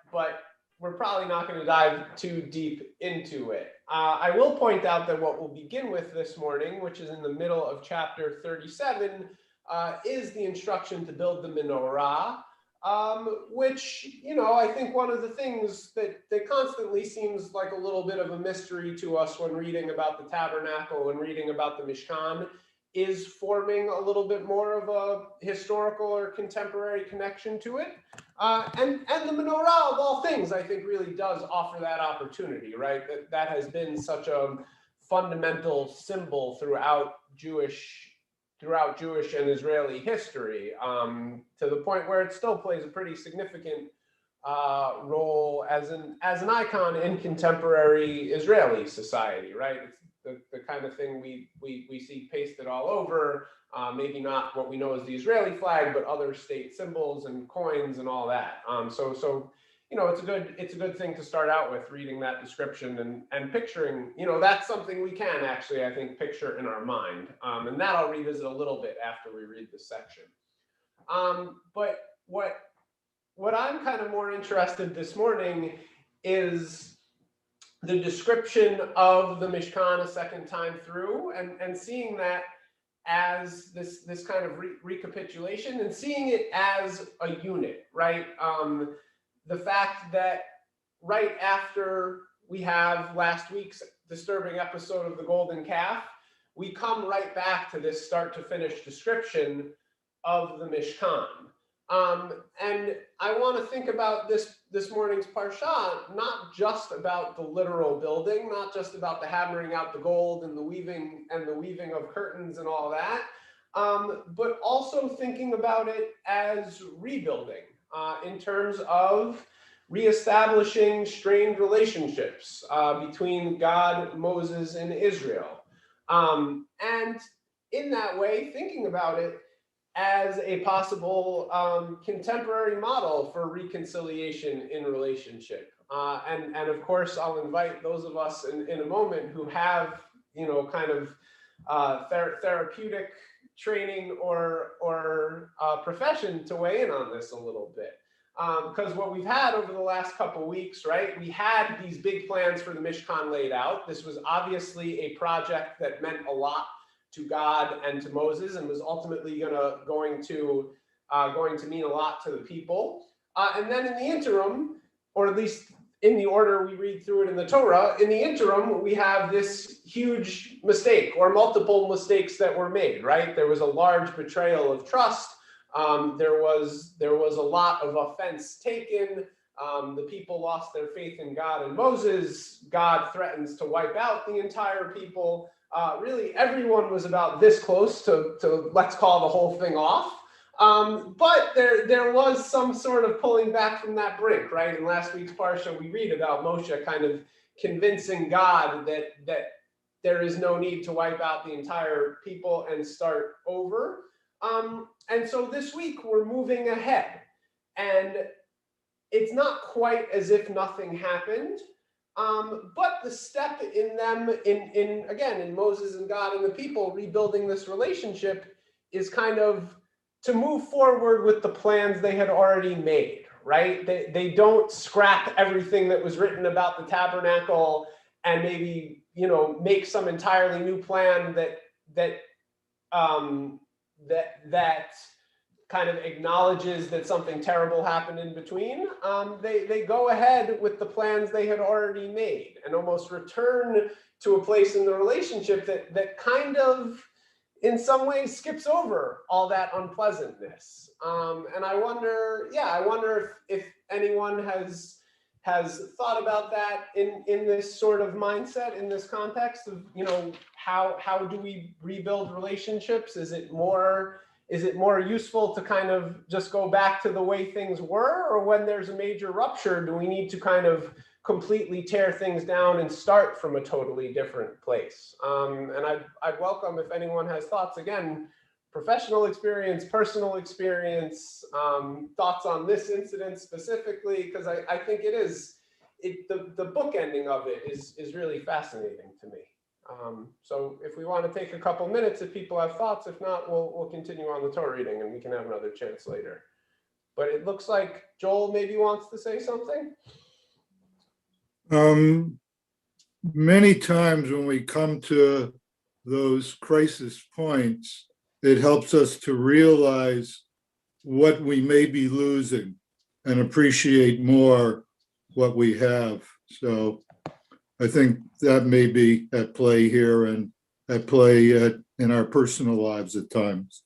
we're probably not going to dive too deep into it. I will point out that what we'll begin with this morning, which is in the middle of chapter 37, is the instruction to build the menorah, which, you know, I think one of the things that constantly seems like a little bit of a mystery to us when reading about the tabernacle, when reading about the Mishkan, is forming a little bit more of a historical or contemporary connection to it. And the menorah, of all things, I think really does offer that opportunity, right? That has been such a fundamental symbol throughout Jewish and Israeli history, to the point where it still plays a pretty significant role as an icon in contemporary Israeli society, right? It's the kind of thing we see pasted all over, maybe not what we know as the Israeli flag, but other state symbols and coins and all that. So you know, it's a good thing to start out with, reading that description and picturing, you know, that's something we can actually, I think, picture in our mind. And that I'll revisit a little bit after we read this section. But what I'm kind of more interested this morning is the description of the Mishkan a second time through, and seeing that as this kind of recapitulation, and seeing it as a unit, right? The fact that right after we have last week's disturbing episode of the golden calf, we come right back to this start to finish description of the Mishkan. And I want to think about this morning's parsha, not just about the literal building, not just about the hammering out the gold and the weaving of curtains and all that, but also thinking about it as rebuilding, in terms of reestablishing strained relationships between God, Moses, and Israel. And in that way, thinking about it as a possible contemporary model for reconciliation in relationship. And of course, I'll invite those of us in a moment who have, you know, kind of therapeutic training or profession to weigh in on this a little bit. Because what we've had over the last couple of weeks, right, we had these big plans for the Mishkan laid out. This was obviously a project that meant a lot to God and to Moses, and was ultimately going to mean a lot to the people. And then in the interim, or at least in the order we read through it in the Torah, in the interim, we have this huge mistake, or multiple mistakes that were made, right? There was a large betrayal of trust. There was a lot of offense taken. The people lost their faith in God and Moses. God threatens to wipe out the entire people. Really, everyone was about this close to let's call the whole thing off. But there was some sort of pulling back from that brink, right? In last week's parsha, we read about Moshe kind of convincing God that there is no need to wipe out the entire people and start over. And so this week we're moving ahead, and it's not quite as if nothing happened. But the step in them, in Moses and God and the people rebuilding this relationship, is kind of to move forward with the plans they had already made, right? They don't scrap everything that was written about the tabernacle and maybe, you know, make some entirely new plan that that kind of acknowledges that something terrible happened in between, they go ahead with the plans they had already made and almost return to a place in the relationship that kind of, in some ways, skips over all that unpleasantness. And I wonder if anyone has thought about that in this sort of mindset, in this context of, how do we rebuild relationships? Is it more useful to kind of just go back to the way things were, or when there's a major rupture, do we need to kind of completely tear things down and start from a totally different place? And I'd welcome if anyone has thoughts, again, professional experience, personal experience, thoughts on this incident specifically, because I think the bookending of it is really fascinating to me. So if we want to take a couple minutes, if people have thoughts, if not, we'll continue on the Torah reading and we can have another chance later. But it looks like Joel maybe wants to say something. Many times when we come to those crisis points, it helps us to realize what we may be losing and appreciate more what we have. So I think that may be at play here and at play in our personal lives at times.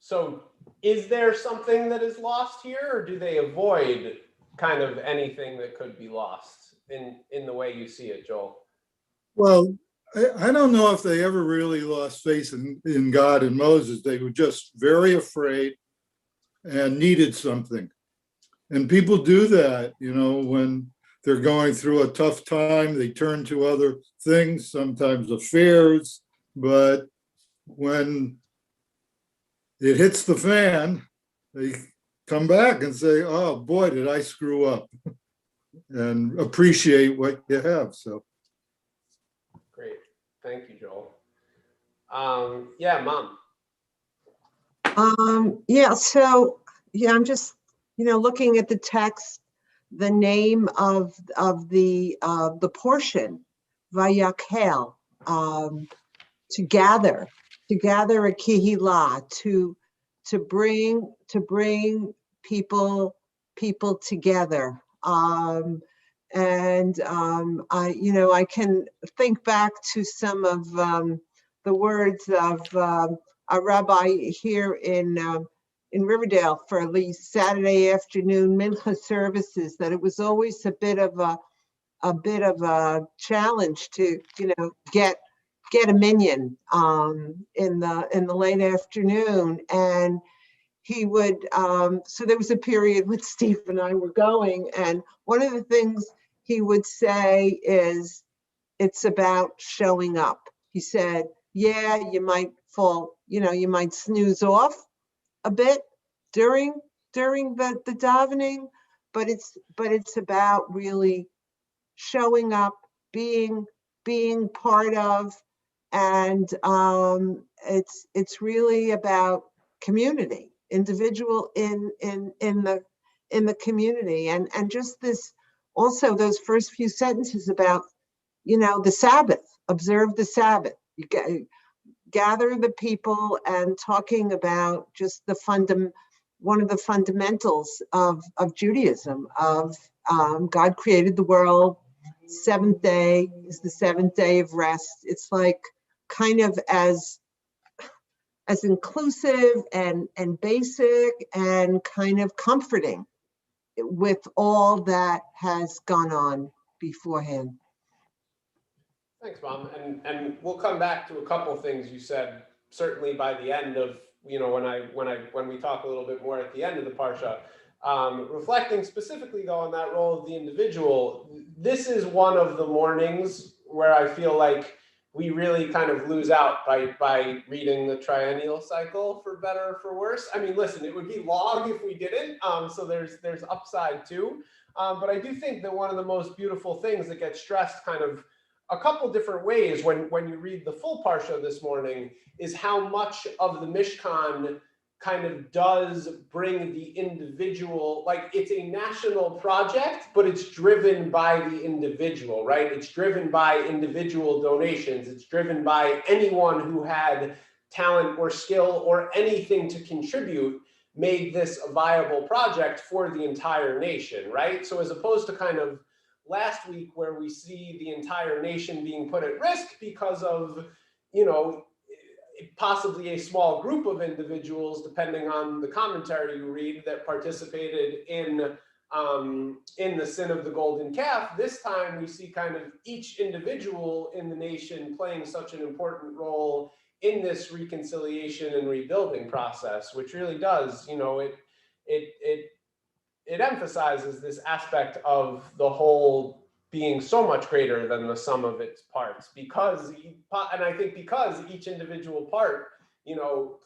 So is there something that is lost here, or do they avoid kind of anything that could be lost in the way you see it, Joel? Well, I don't know if they ever really lost faith in God and Moses. They were just very afraid and needed something. And people do that, when they're going through a tough time, they turn to other things, sometimes affairs, but when it hits the fan, they come back and say, oh boy, did I screw up, and appreciate what you have. So. Great. Thank you, Joel. Yeah, Mom. I'm just, looking at the text, the name of the portion, Vayakhel, to gather a kehillah, to bring people together. I can think back to some of the words of a rabbi here in Riverdale for the Saturday afternoon mincha services, that it was always a bit of a challenge to get a minyan in the late afternoon. And he would, so there was a period when Steve and I were going, and one of the things he would say is, it's about showing up. He said, yeah, you might fall, you might snooze off a bit during the davening, but it's about really showing up, being part of, and it's really about community, individual in the community, and just this, also those first few sentences about the Sabbath, observe the Sabbath, you gather the people, and talking about just one of the fundamentals of Judaism, of God created the world, seventh day is the seventh day of rest. It's like kind of as inclusive and basic and kind of comforting with all that has gone on beforehand. Thanks, Mom. And we'll come back to a couple of things you said, certainly by the end of, when we talk a little bit more at the end of the Parsha. Reflecting specifically though on that role of the individual, this is one of the mornings where I feel like we really kind of lose out by reading the triennial cycle, for better or for worse. I mean, listen, it would be long if we didn't, so there's upside too. But I do think that one of the most beautiful things that gets stressed kind of a couple different ways when you read the full Parsha this morning is how much of the Mishkan kind of does bring the individual, like it's a national project, but it's driven by the individual, right? It's driven by individual donations. It's driven by anyone who had talent or skill or anything to contribute made this a viable project for the entire nation, right? So as opposed to kind of last week where we see the entire nation being put at risk because of, you know, possibly a small group of individuals, depending on the commentary you read, that participated in the sin of the golden calf. This time we see kind of each individual in the nation playing such an important role in this reconciliation and rebuilding process, which really does, you know, it emphasizes this aspect of the whole being so much greater than the sum of its parts, because, and I think because each individual part, you know,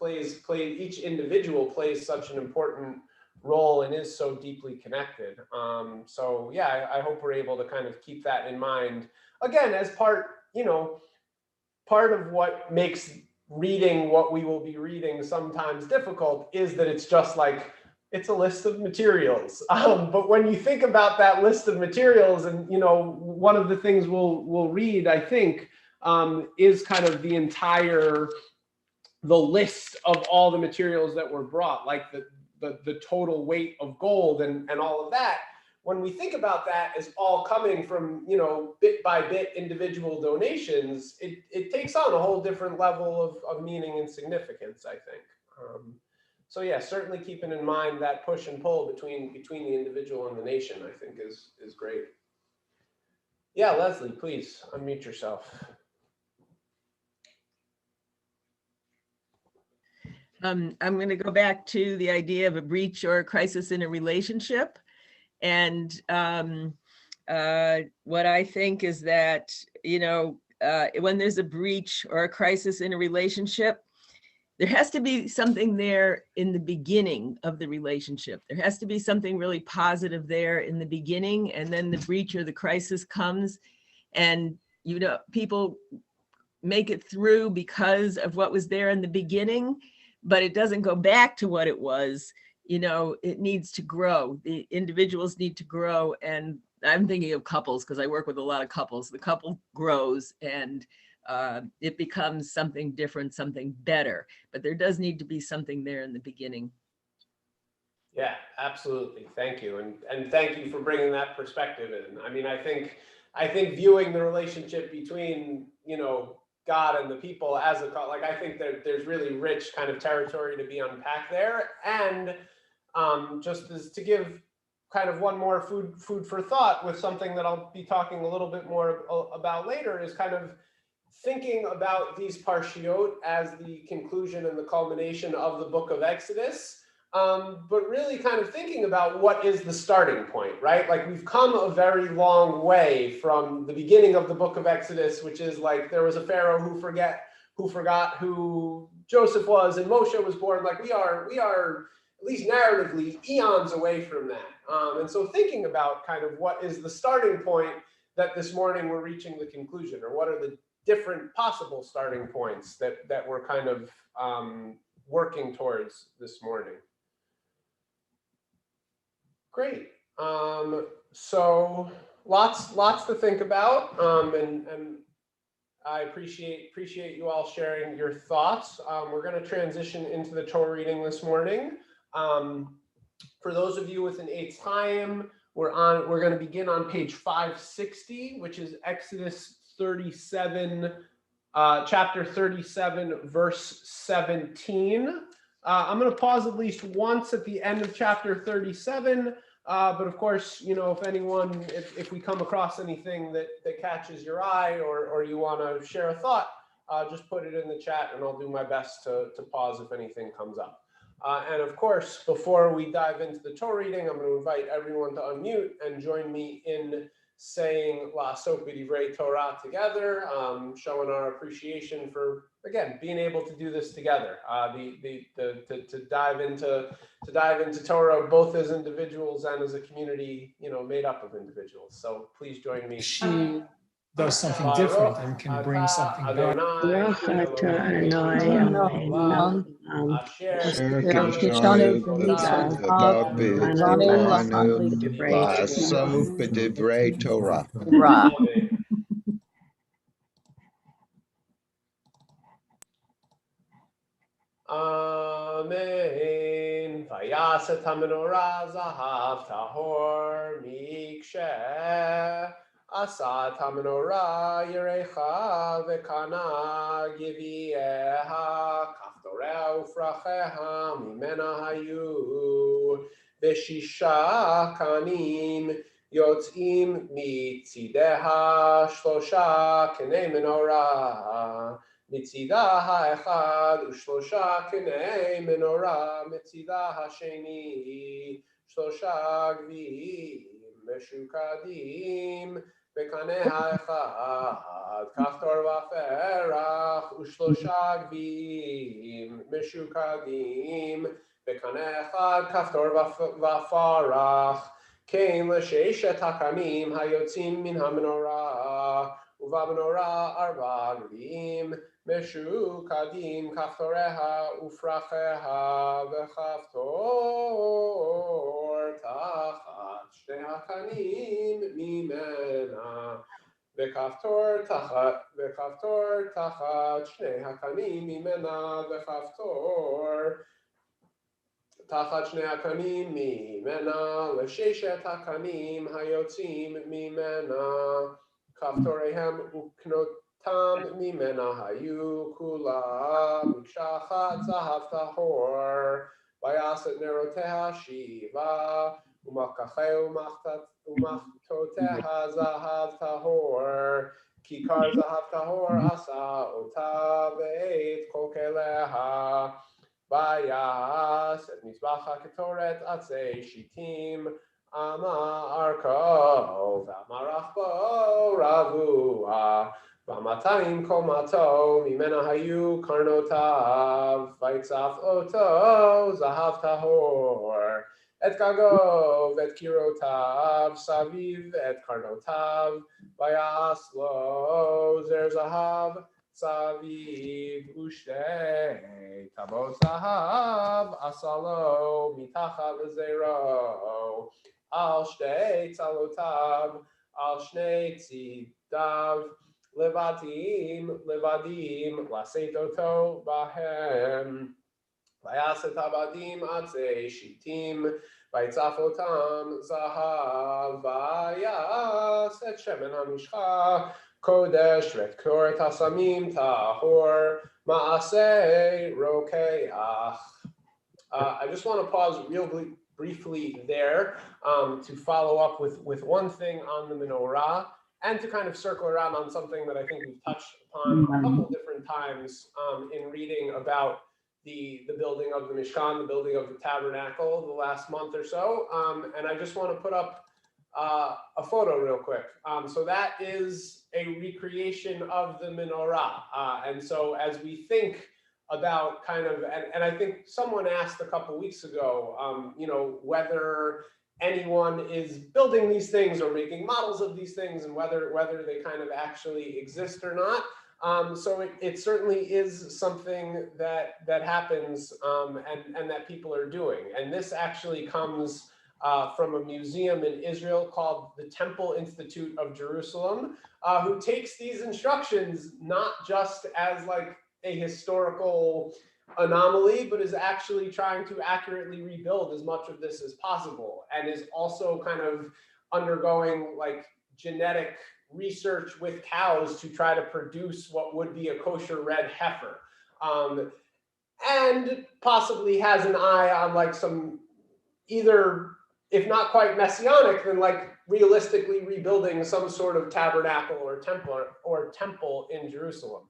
each individual plays such an important role and is so deeply connected. So yeah, I hope we're able to kind of keep that in mind, again, as part, you know, part of what makes reading what we will be reading sometimes difficult is that it's just like, it's a list of materials. But when you think about that list of materials, and you know, one of the things we'll read, I think, is kind of the list of all the materials that were brought, like the total weight of gold and all of that. When we think about that as all coming from, you know, bit by bit individual donations, it takes on a whole different level of meaning and significance, I think. So yeah, certainly keeping in mind that push and pull between the individual and the nation, I think is great. Yeah, Leslie, please unmute yourself. I'm going to go back to the idea of a breach or a crisis in a relationship. And what I think is that, you know, when there's a breach or a crisis in a relationship, there has to be something there in the beginning of the relationship. There has to be something really positive there in the beginning, and then the breach or the crisis comes, and, you know, people make it through because of what was there in the beginning, but it doesn't go back to what it was. You know, it needs to grow. The individuals need to grow. And I'm thinking of couples because I work with a lot of couples. The couple grows and it becomes something different, something better, but there does need to be something there in the beginning. Yeah, absolutely. Thank you. And thank you for bringing that perspective in. I mean, I think viewing the relationship between, you know, God and the people as a, like, I think there's really rich kind of territory to be unpacked there. And just as to give kind of one more food for thought with something that I'll be talking a little bit more about later, is kind of thinking about these parshiot as the conclusion and the culmination of the book of Exodus, but really kind of thinking about what is the starting point, right? Like, we've come a very long way from the beginning of the book of Exodus, which is like there was a Pharaoh who forgot who Joseph was and Moshe was born. Like we are at least narratively eons away from that. And so thinking about kind of what is the starting point that this morning we're reaching the conclusion, or what are the different possible starting points that we're kind of working towards this morning. Great. So lots to think about, and I appreciate you all sharing your thoughts. We're going to transition into the Torah reading this morning. For those of you with an eighth time, we're going to begin on page 560, which is Exodus 37, chapter 37, verse 17. I'm going to pause at least once at the end of chapter 37, but of course, you know, if we come across anything that catches your eye, or you want to share a thought, just put it in the chat and I'll do my best to pause if anything comes up. And of course, before we dive into the Torah reading, I'm going to invite everyone to unmute and join me in saying La'asok b'divrei Torah together, showing our appreciation for, again, being able to do this together, to dive into Torah both as individuals and as a community, you know, made up of individuals. So please join me. does something different and can bring something back. Baruch atah Adonai Eloheinu Asher Kishanu kishanu v'mitzvotav v'chanu v'ranu v'chanu b'divrei v'aso b'divrei Torah. Torah. Amen. Vayaset hamenorah zahav tahor miksheh. Asat hamenorah yerecha v'kana givieha. Kaftoreh ufracheha mimena hayu. V'shisha kanim yotzim mitzideha shlosha k'nei menorah. Mitzida ha'echad u'shlosha k'nei menorah, mitzida ha'sheni shlosha gvim meshukadim b'kaneh ha'echad kaftor v'aferach u'shlosha gvim meshukadim b'kaneh echad kaftor v'afarach kein l'sheishet hakanim hayotzim min ha'menorah ובמנורה 4 גביעים משוקדים כפתוריה ופרחיה וכפתור תחת שני הקנים ממנה וכפתור תחת שני הקנים ממנה וכפתור תחת שני הקנים ממנה לששת הקנים היוצאים ממנה כפתוריהם וקנותם ממנה היו כולם מקשה אחת זהב טהור ויעש את נרותיה 7 ומקחיה ומחתותיה זהב טהור כיכר זהב טהור עשה אותה ואת כל כליה ויעש את מזבח הקטורת עצי שיטים ארכו והמערך בו רבוע ו200 קומתו ממנה היו קרנותיו ויצף אותו זהב טהור את גגו ואת קירותיו סביב את קרנותיו ויעש לו זר זהב סביב ושתי טבות זהב עשה לו מתחת לזרו על שתי צלעותיו, על שני צידיו, לבדים, לשאת אותו בהם. ויעש את הבדים עצי שיטים, ויצף אותם זהב, ויעש את שמן המשחה, קודש ואת קטורת הסמים טהור, מעשה רוקח. I just want to pause real briefly there to follow up with one thing on the menorah and to kind of circle around on something that I think we've touched upon a couple different times in reading about the building of the Mishkan, the building of the tabernacle the last month or so. And I just want to put up a photo real quick. So that is a recreation of the menorah. And so as we think about kind of, and I think someone asked a couple weeks ago, you know, whether anyone is building these things or making models of these things and whether they kind of actually exist or not. So it certainly is something that happens and that people are doing. And this actually comes from a museum in Israel called the Temple Institute of Jerusalem, who takes these instructions not just as like a historical anomaly, but is actually trying to accurately rebuild as much of this as possible, and is also kind of undergoing like genetic research with cows to try to produce what would be a kosher red heifer, and possibly has an eye on like some either, if not quite messianic, then like realistically rebuilding some sort of tabernacle or temple in Jerusalem.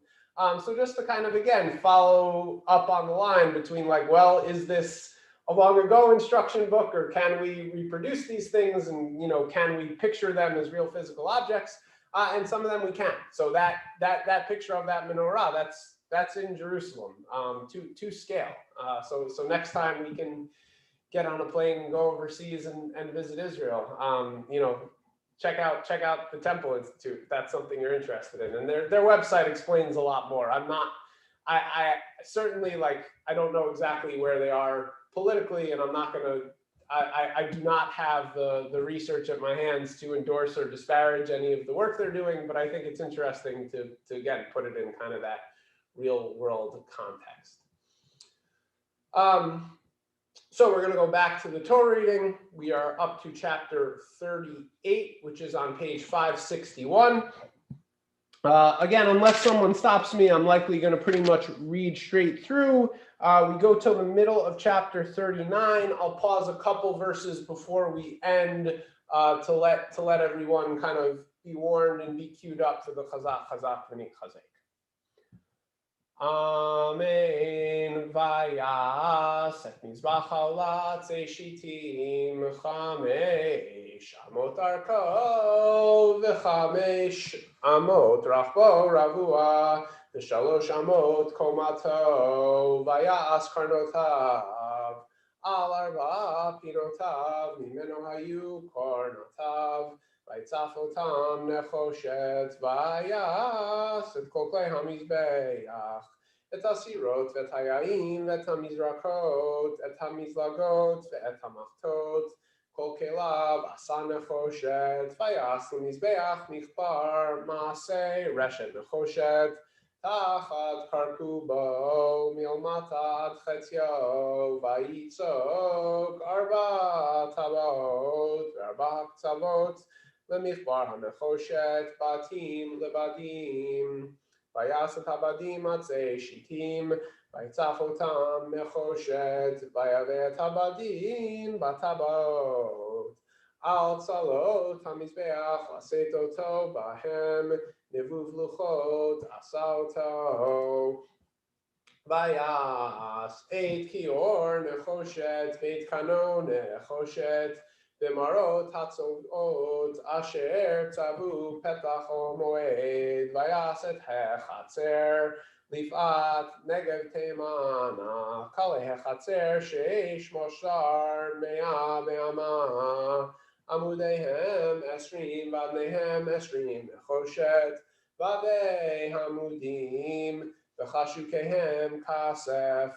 So just to kind of, again, follow up on the line between like, well, is this a long ago instruction book, or can we reproduce these things, and, you know, can we picture them as real physical objects? And some of them we can. So that picture of that menorah, that's in Jerusalem, to scale. So next time we can get on a plane and go overseas and visit Israel. You know, check out the Temple Institute if that's something you're interested in. And their website explains a lot more. I certainly, like, I don't know exactly where they are politically, and I'm not going to, I do not have the research at my hands to endorse or disparage any of the work they're doing, but I think it's interesting to again, put it in kind of that real world context. So we're going to go back to the Torah reading. We are up to chapter 38, which is on page 561. Again, unless someone stops me, I'm likely going to pretty much read straight through. We go till the middle of chapter 39. I'll pause a couple verses before we end to let everyone kind of be warned and be queued up for the chazak v'ni chazek. Amen. Vayas et mizbach halatz shitim chamesh amot arko v'chamesh amot rachbo ravua v'shalosh amot komato vayas karnotav al arba pirotav mimeno hayu kornotav Vaytzafotam nechoshet vayas et kol klei hamizbeach et asirot vet hayaim vet hamizrakot et hamizlagot vet hamachtot kol kelav asa nechoshet vayas lemizbeach michbar maaseh reshet nechoshet tachat karkubo milmata ad chetio vayitzok arba tabot ve'arba tzavot Lemichbar hanechoshet batim lebadim vayas et habadim atzei shitim vaytzafotam nechoshet vayaveh et habadim batabot al tzalot hamizbeach asetoto bahem nevuv luchot asaoto vayas eit kior nechoshet veit kano nechoshet B'marot hatzot asher tzavu petach moed vayas et hechatzer lifat negev temana kale hechatzer sheish moshar mea be'ama amudehem esrim vadnehem esrim nechoshet vade hamudim v'chashukehem kasef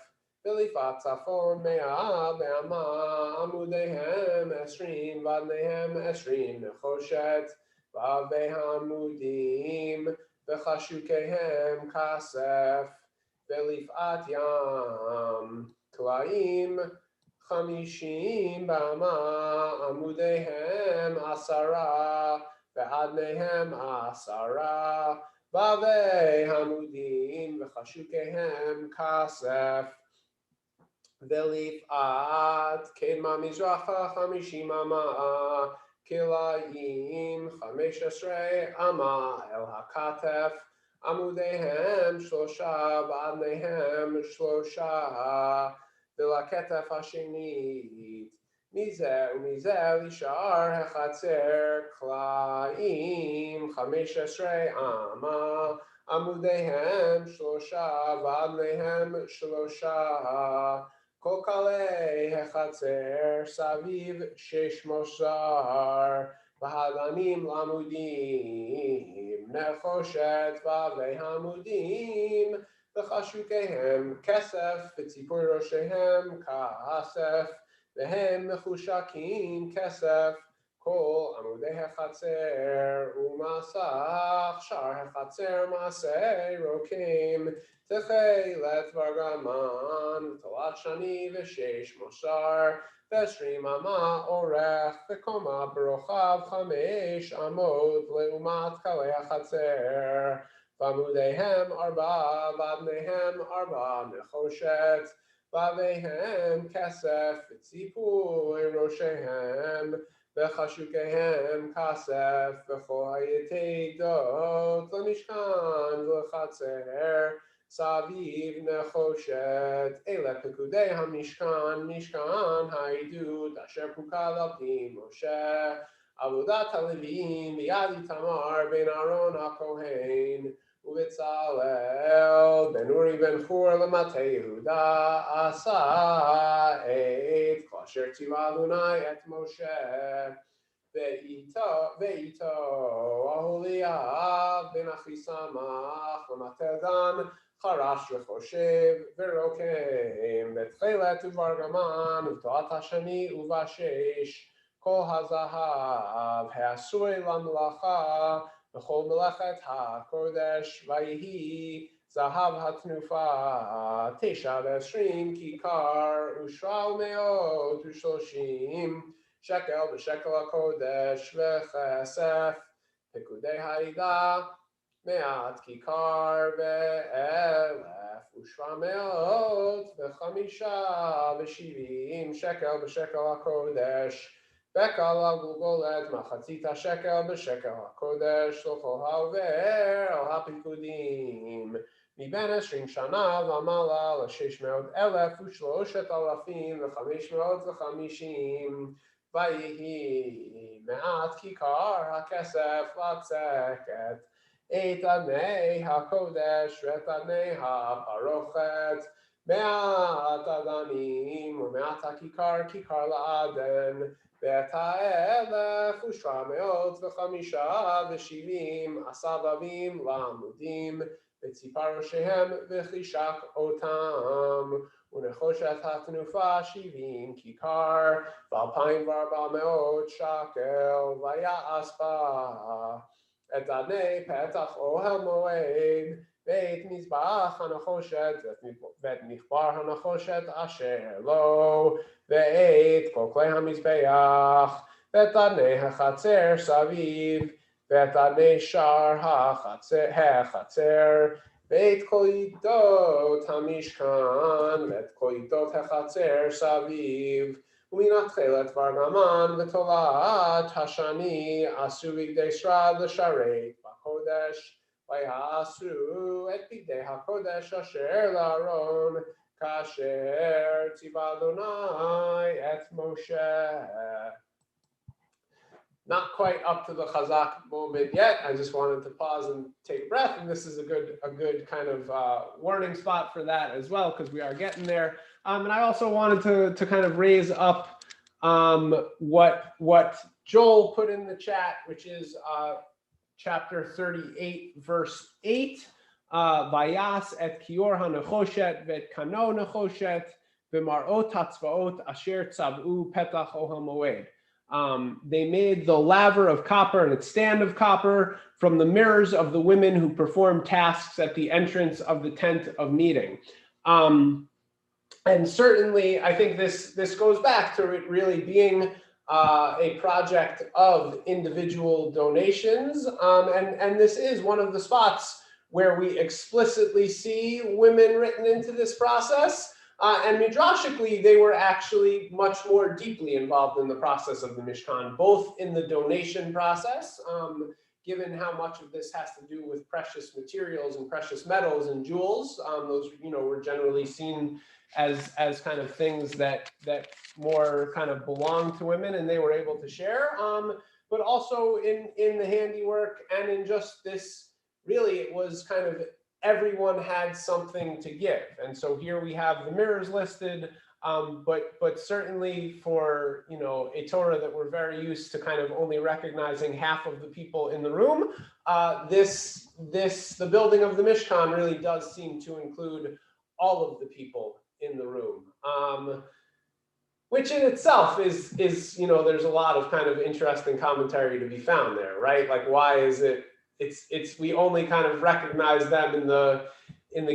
Bilifat Safon Mea Be'ama Amudehem Esrim Vadnehem Esrim Nechoshet Vave Hamudim V'chashukehem Kasef Bilifat Yam Klaim Chamishim Ba'ama Amudehem Asara Ve'adnehem Asara Vave Hamudim V'chashukehem Kasef Velifat Kedma Mizracha Chamishim Ama Kilayim Chamesh Esrei Ama El Hakatef Amudehem Shlosha V'adnehem Shlosha V'laketef Hashenit Mizeh u'mizeh lishar hechatzer Klayim Chamesh Esrei Ama Amudehem Shlosha V'adnehem Shlosha Kol kalei hechatzer saviv shesh moshar v'hadanim lamudim nechoshet v'avei hamudim v'chashukehem kesef v'tzipur roshehem kasef v'hem mechushakim kesef kol amudei hechatzer u'masach shar hechatzer masei rokim Techelet vargaman, talat shani v'sheish moshar, v'eshrim ama orech, v'koma b'rochav chamesh amot leumat kalei hachatzer, v'amudehem arba, v'adnehem arba nechoshet, v'avehem kesef, v'tzipui roshehem, v'chashukehem kasef, v'chol hayetei dot, l'mishkan v'chatzer, Saviv nechoshet Vayakhel-Pekudei hamishkan mishkan haidut asher pukad al pi Moshe avodat halevim b'yad Itamar ben Aaron hakohen u'Betzalel ben Uri ben Hur l'matei Yehuda asa et kol asher tzivah Adonai et Moshe ואיתו אהוליה בן אחיסמך ומתדן חרש וחושב ורוקם בתכלת וברגמן ובתועת השני ובשש כל הזהב העשוי למלאכה בכל מלאכת הקודש ויהי זהב התנופה 29 כיכר ו730 שקל בשקל הקודש וכסף פקודי העדה 100 כיכר ו1,770 שקל בשקל הקודש בקל הגולגולת מחצית השקל בשקל הקודש לכל העובר על הפיקודים מבין 20 שנה ומעלה ל600,000 ו3,550 ויהי 100 כיכר הכסף לצקת את אדני הקודש ואת אדני הפרוכת 100 אדנים ו100 הכיכר כיכר לעדן ואת 1,770 הסבבים לעמודים וציפה ראשיהם וחישק אותם ונחושת התנופה 70 כיכר ו2,400 שקל ויעש בה את אדני פתח אוהל מועד ואת מזבח הנחושת ואת מחבר הנחושת אשר לו ואת כל כלי המזבח ואת אדני החצר סביב ואת אדני שער החצר ואת כל עדות המשכן ואת כל עדות החצר סביב ומן התכלת וארגמן ותולעת השני עשו בגדי שרד לשרת בקודש ויעשו את בגדי הקודש אשר לארון כאשר ציווה אדוני את משה. Not quite up to the Chazak moment yet. I just wanted to pause and take a breath, and this is a good kind of warning spot for that as well, because we are getting there. And I also wanted to kind of raise up what Joel put in the chat, which is chapter 38, verse 8. Vayas et kior hanechoshet vet kano nechoshet v'marot hatzvaot asher tzav'u petach ohel moed. They made the laver of copper and its stand of copper from the mirrors of the women who performed tasks at the entrance of the tent of meeting. And certainly, I think this goes back to it really being a project of individual donations. And this is one of the spots where we explicitly see women written into this process. And midrashically, they were actually much more deeply involved in the process of the Mishkan, both in the donation process, given how much of this has to do with precious materials and precious metals and jewels. Those, were generally seen as kind of things that more kind of belong to women and they were able to share. But also in the handiwork and in just this, really, it was kind of everyone had something to give. And so here we have the mirrors listed, but certainly for, a Torah that we're very used to kind of only recognizing half of the people in the room, the building of the Mishkan really does seem to include all of the people in the room, which in itself is, there's a lot of kind of interesting commentary to be found there, right? Like, why is it, we only kind of recognize them in the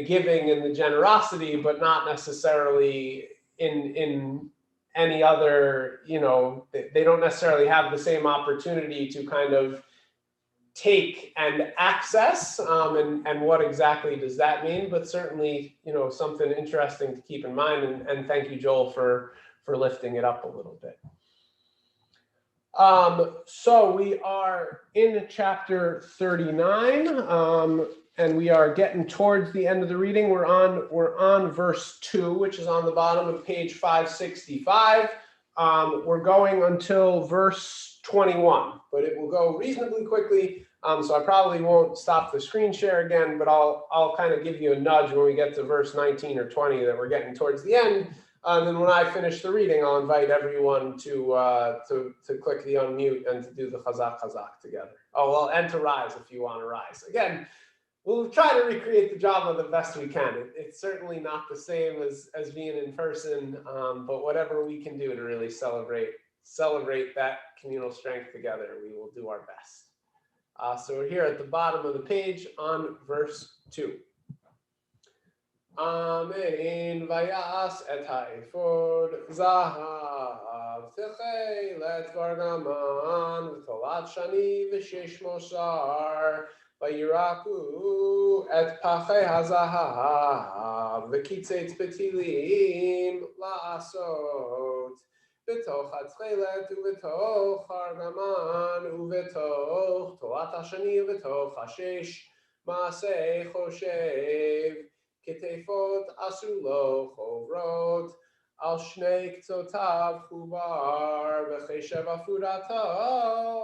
giving and the generosity, but not necessarily in any other, they don't necessarily have the same opportunity to kind of take and access, and what exactly does that mean? But certainly, something interesting to keep in mind, and thank you, Joel, for lifting it up a little bit. So we are in chapter 39, and we are getting towards the end of the reading. We're on verse 2, which is on the bottom of page 565. We're going until verse 21, but it will go reasonably quickly. So I probably won't stop the screen share again, but I'll kind of give you a nudge when we get to verse 19 or 20 that we're getting towards the end. And then when I finish the reading, I'll invite everyone to click the unmute and to do the chazak together. Oh, well, and to rise if you want to rise. Again, we'll try to recreate the Java the best we can. It's certainly not the same as being in person, but whatever we can do to really celebrate that communal strength together, we will do our best. So we're here at the bottom of the page on verse 2. Amen. Vayas et ha'ephod zahav techelet vargaman v'tolat shani v'shesh mosar vayiraku et pachei hazahav v'kitzet betilim la'asot v'toch hatchelet uv'toch hargaman uv'toch tolat hashani v'toch hashesh maaseh choshev Ketefot asulo chovrot al shnei ktsotav chubar v'cheshev afurato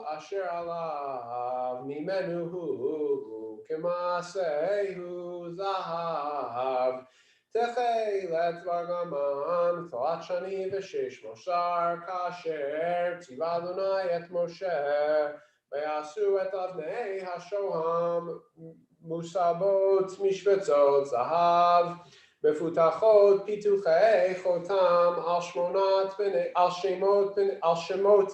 asher alav mimenu hu k'maasehu zahav techelet vargaman tolat shani v'shesh mosar kasher tziva Adonai et Moshe v'yasu et avnei hashoham Musabot mishvetzot zahav mefutachot pituchei chotam al shemot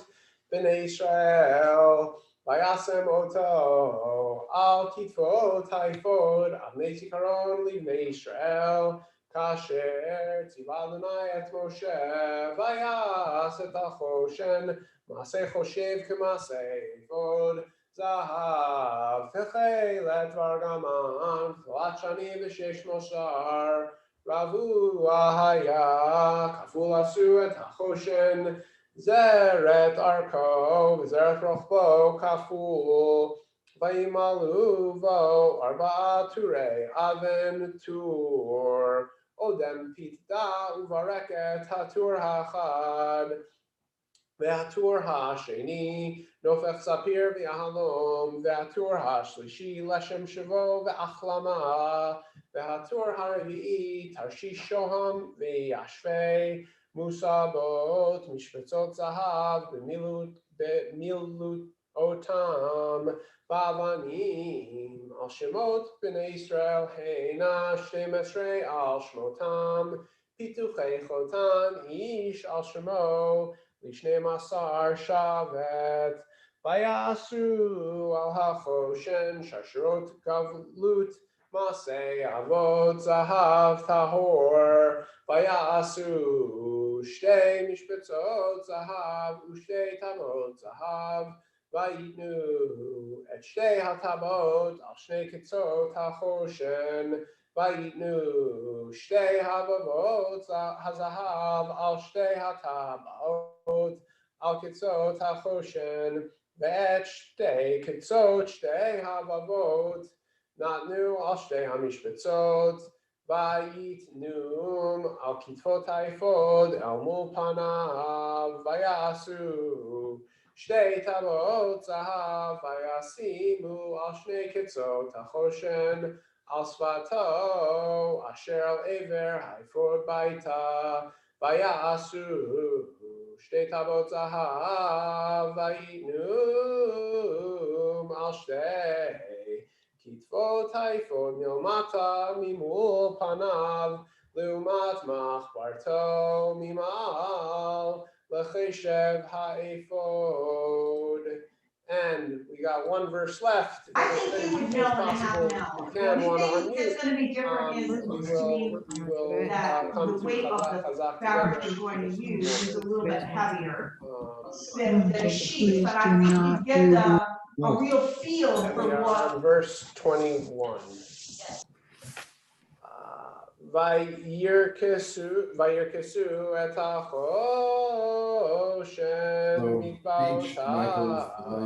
bnei Israel vayasem oto al kitfot haifod avnei zikaron livnei Israel kasher tziva Adonai et Moshe vayas et hachoshen maaseh choshev k'maaseh ephod Zahav techelet vargaman tolat shani v'shesh mosar ravu ahaya kaful asu et hachoshen zeret arko v'zeret rochbo kaful vayimalu vo arba turei aven tur odem pitda uvareket hatur hachad Ve'atur ha'asheni nofech sapir v'yahalom ve'atur ha'shlishi leshem shavo ve'achlama ve'atur ha'revi'i tarshish shoham ve'yashvei musabot mishpetzot zahav b'milut otam ba'avanim al shemot b'nei Israel heina shnei mesrei al shmotam pituchei chotan ish al shemo Lishnei masar shavet vayasu al hachoshen shashrot gavlut masei avot zahav tahor vayasu shtei mishpetzot zahav ushtei tavot zahav vayitnu et shtei hatabot al shnei ketzot hachoshen Vayitnu shtei havavot hazahav al shtei hatabot al kitzot hachoshen ve'et shtei kitzot shtei havavot natnu al shtei hamishpetzot vayitnum al kitfot haifod el mul panav vayasu shtei tabot zahav vayasimu al shnei kitzot hachoshen Al svato asher al ever haifod baita vayasu shtei tabot zahav vayitnum al shtei kitfot haifod milmata mimul panav leumat machbarto mimal lecheshev haifod. And we got one verse left. I think you would know in a half an hour. The only thing that's going to be different is that the weight of the fabric you're going to use is a little bit heavier than a sheet, but I think you get a real feel for what. Verse 21. Vayirkesu et hachoshen mitbaotav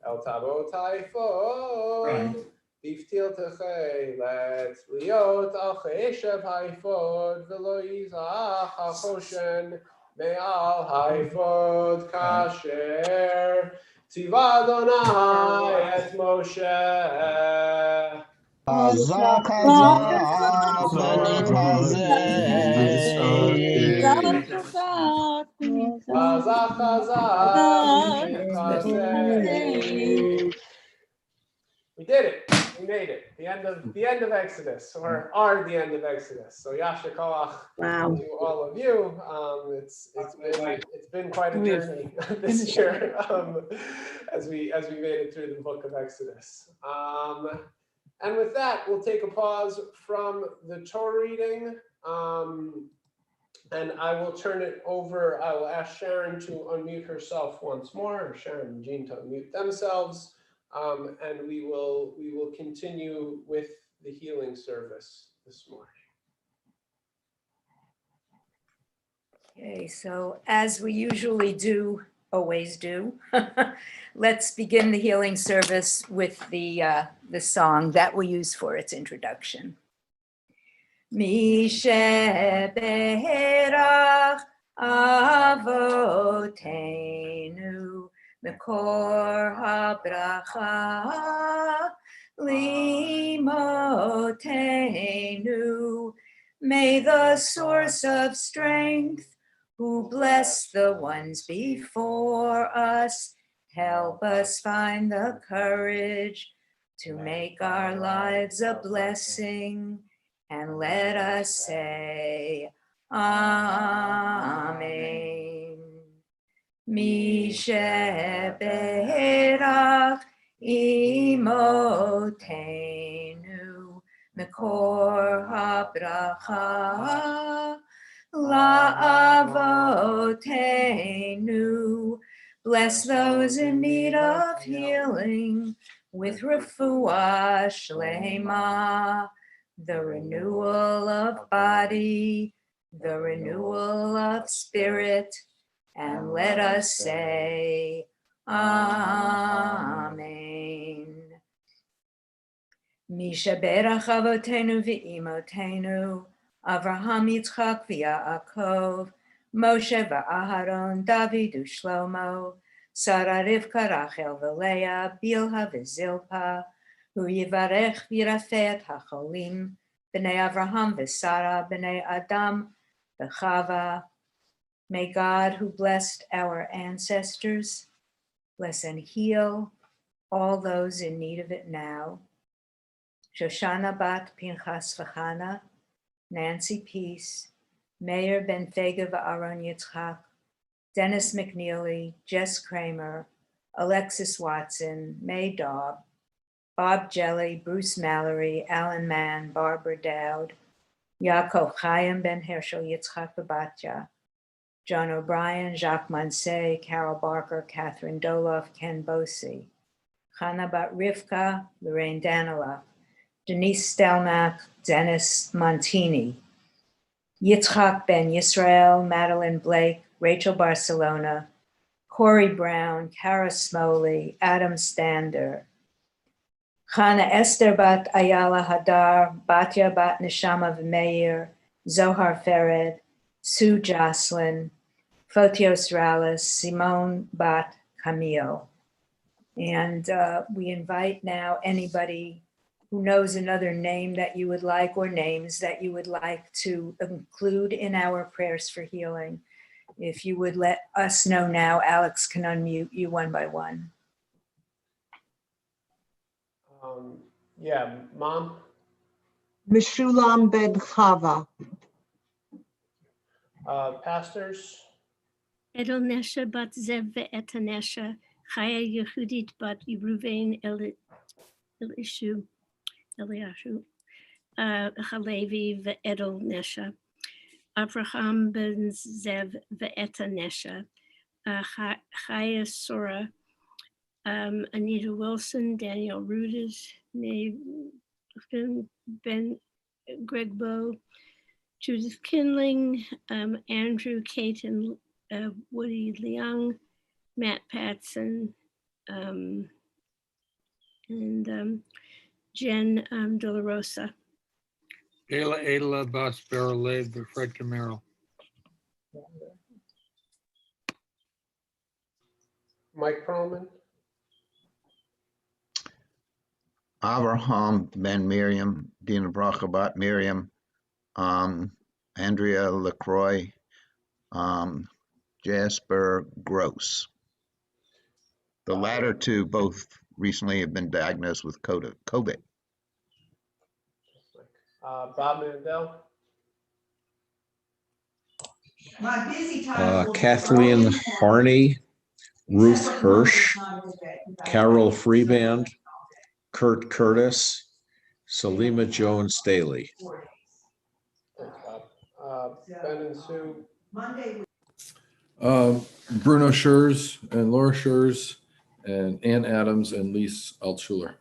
el tabot haifod biftil techelet liot al cheshev haifod v'lo yizach hachoshen me'al haifod kasher tziva Adonai et Moshe. Chazak, chazak, v'nit hazeh. Chazak, chazak, v'nitchazeh. We did it. We made it. The end of Exodus, or are the end of Exodus. So Yasher Koach to all of you. It's been quite a journey this year as we made it through the book of Exodus. And with that, we'll take a pause from the Torah reading. And I will turn it over. I will ask Sharon to unmute herself once more, or Sharon and Jean to unmute themselves. And we will continue with the healing service this morning. Okay, so as we usually do, always do, let's begin the healing service with the song that we use for its introduction. Mi sheberach avoteinu Mekor habracha limotenu. May the source of strength, who blessed the ones before us, help us find the courage to make our lives a blessing, and let us say, Amen. Mi sheberach imotenu Mekor habracha la'avotenu. Bless those in need of healing with refuah shlema, the renewal of body, the renewal of spirit, and let us say, Amen. Mi sheberach avotenu v'imotenu, Avraham, Yitzchak, v'Yaakov, Moshe v'Aharon, David u'Shlomo, Sarah, Rivka, Rachel v'Leah, Bilha v'Zilpa, Hu yivarech v'yirafeh et hacholim, B'nei Avraham v'Sarah, B'nei Adam v'Chava. May God, who blessed our ancestors, bless and heal all those in need of it now. Shoshana bat Pinchas v'Chana, Nancy Peace, Mayor Ben Fega v'Aaron Yitzchak, Dennis McNeely, Jess Kramer, Alexis Watson, May Daub, Bob Jelly, Bruce Mallory, Alan Mann, Barbara Dowd, Yaakov Chaim Ben Herschel Yitzchak Babatya, John O'Brien, Jacques Mansey, Carol Barker, Catherine Doloff, Ken Bosi, Chana Bat Rivka, Lorraine Danilov, Denise Stelmach, Dennis Montini, Yitzchak Ben Yisrael, Madeline Blake, Rachel Barcelona, Corey Brown, Kara Smoley, Adam Stander, Chana Esther Bat Ayala Hadar, Batya Bat Neshama V'Meir, Zohar Fered, Sue Jocelyn, Fotios Rallis, Simone Bat Camille. And we invite now anybody who knows another name that you would like, or names that you would like to include in our prayers for healing. If you would let us know now, Alex can unmute you one by one. Yeah, Mom. Meshulam ben Chava. Pastors. Edel Nesha bat Zev ve'etanesha, Chaya Yehudit bat Yeruvain Eliashu, Halevi ve'Edel Nesha, Avraham ben Zev ve'etanesha, Chaya Sora, Anita Wilson, Daniel Rudis, Ben Gregbo, Judith Kinling, Andrew, Kate, and Woody Leung, Matt Patson, and Jen De La Rosa. Adela Bas Barrelade, Fred Camaro. Mike Perlman. Avraham ben Miriam, Dina Bracha bat Miriam, Andrea LaCroix, Jasper Gross. The latter two both recently have been diagnosed with COVID. Bob Mandel. Kathleen Harney, Ruth Hirsch, Carol Freeband, Kurt Curtis, Salima Jones Staley. Thanks, Bob. Ben and Sue. Bruno Schurz and Laura Schurz and Ann Adams and Lise Altschuler.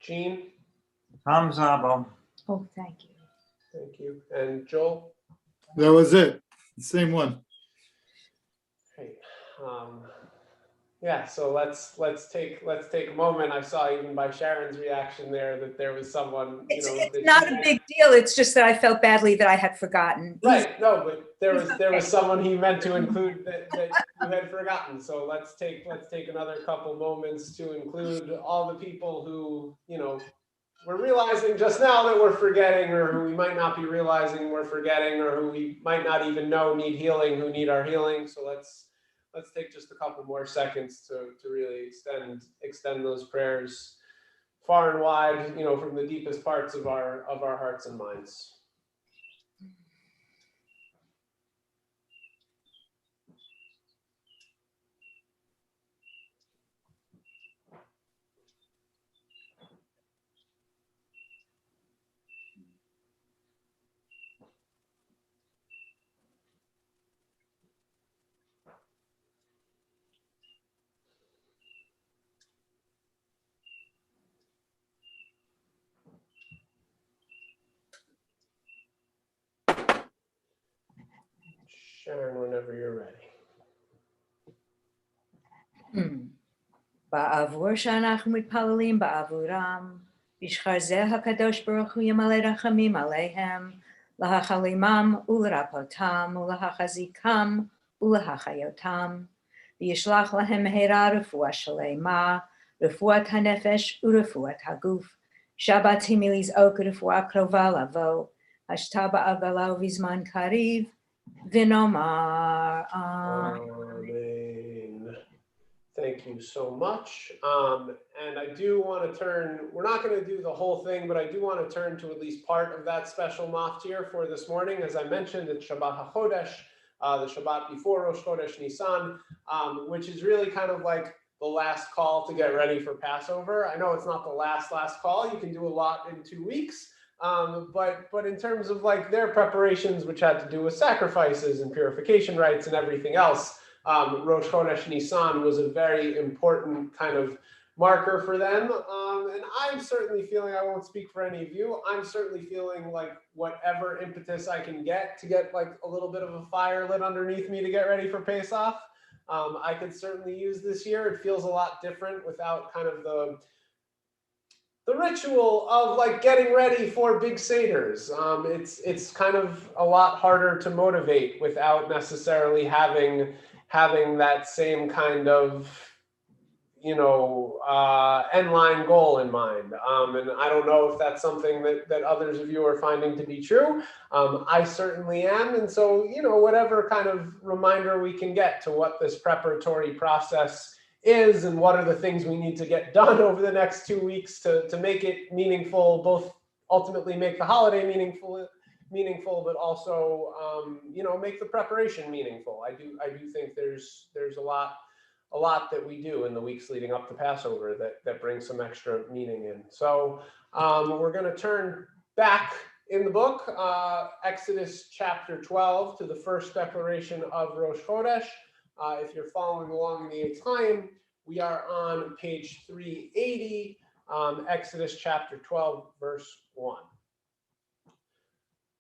Jean. Tom Zabo. Oh, thank you. Thank you. And Joel. That was it. Same one. Great. Yeah, so let's take a moment. I saw even by Sharon's reaction there that there was someone, you know, It's not a big deal. It's just that I felt badly that I had forgotten. Right. No, but there was someone he meant to include that you had forgotten. So let's take another couple moments to include all the people who, you know, we're realizing just now that we're forgetting, or who we might not be realizing we're forgetting, or who we might not even know need healing, who need our healing. So let's take just a couple more seconds to really extend those prayers far and wide, you know, from the deepest parts of our hearts and minds. Sharon, whenever you're ready. בעבור שאנחנו מתפללים בעבורם, בשחר זה הקדוש ברוך הוא ימלא רחמים עליהם, להחלימם ולרפאותם ולהחזיקם ולהחיותם, וישלח להם מהרה רפואה שלמה, רפואת הנפש ורפואת הגוף, שבת היא מלזעוק רפואה קרובה לבוא, השתה בעגלה ובזמן קריב, ונאמר Amen. Thank you so much. And I do want to turn, we're not going to do the whole thing, but I do want to turn to at least part of that special maftir for this morning. As I mentioned, it's Shabbat HaChodesh, the Shabbat before Rosh Chodesh Nisan, which is really kind of like the last call to get ready for Passover. I know it's not the last call. You can do a lot in 2 weeks. But in terms of like their preparations, which had to do with sacrifices and purification rites and everything else, Rosh Chodesh Nisan was a very important kind of marker for them. And I'm certainly feeling, I won't speak for any of you, I'm certainly feeling like whatever impetus I can get to get like a little bit of a fire lit underneath me to get ready for Pesach, I could certainly use this year. It feels a lot different without kind of the ritual of like getting ready for big seders. It's kind of a lot harder to motivate without necessarily having that same kind of, you know, end line goal in mind. And I don't know if that's something that others of you are finding to be true. I certainly am. And so, you know, whatever kind of reminder we can get to what this preparatory process is and what are the things we need to get done over the next 2 weeks to make it meaningful, both ultimately make the holiday meaningful, but also, you know, make the preparation meaningful. I do think there's a lot that we do in the weeks leading up to Passover that brings some extra meaning in. So we're going to turn back in the book, Exodus chapter 12, to the first declaration of Rosh Chodesh. If you're following along in the time, we are on page 380, Exodus chapter 12, verse 1.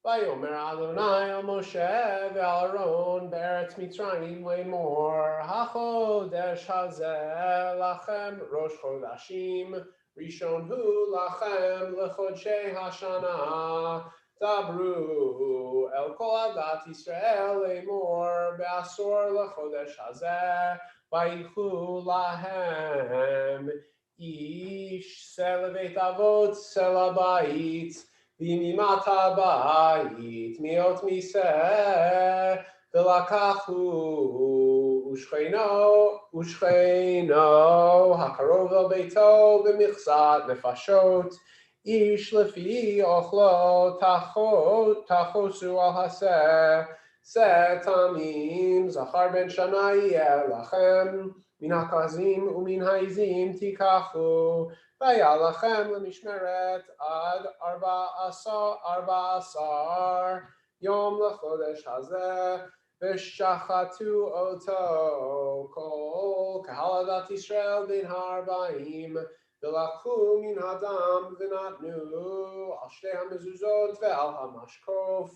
Vayomer Adonai al Moshe ve'al Aaron be'eretz Mitzrayim lemor hachodesh hazeh lachem rosh chodashim rishon hu lachem lechodshei hashana dabru el kol adat Yisrael lemor be'asor lechodesh hazeh vayichu lahem איש לבית אבות לבית, וימימת הבית מאות מיסה, ולקחו ושכנו הקרוב אל ביתו במכסת נפשות, איש לפי אוכלו תחוסו על שא תמים, זכר בן שנה יהיה לכם, מן הכזים ומן העזים תיקחו, והיה לכם למשמרת עד 14 יום לחודש הזה, ושחטו אותו כל קהל עדת ישראל בין 40, ולקחו מן הדם ונתנו על שתי המזוזות ועל המשקוף,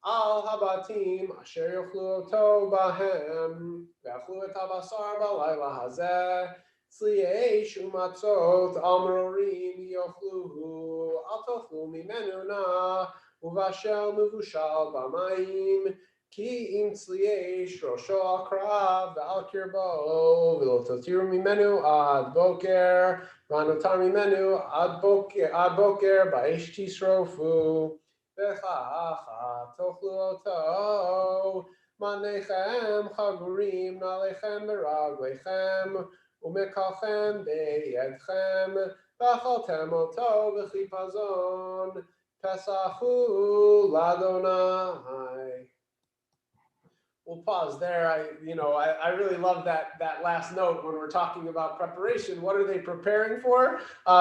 על הבתים אשר יאכלו אותו בהם, ואכלו את הבשר בלילה הזה, צלי אש ומצות על מרורים יאכלוהו, אל תאכלו ממנו נא, ובשל מבושל במים, כי אם צלי אש ראשו על קרב ועל קרבו, ולא תותירו ממנו עד בוקר, והנותר ממנו עד בוקר באש תשרופו. וכך תאכלו אותו, מניכם חגורים נעליכם ברגליכם, ומקלכם בידכם, ואכלתם אותו בחיפזון, פסח הוא לאדוני. We'll pause there. I really love that last note when we're talking about preparation. What are they preparing for?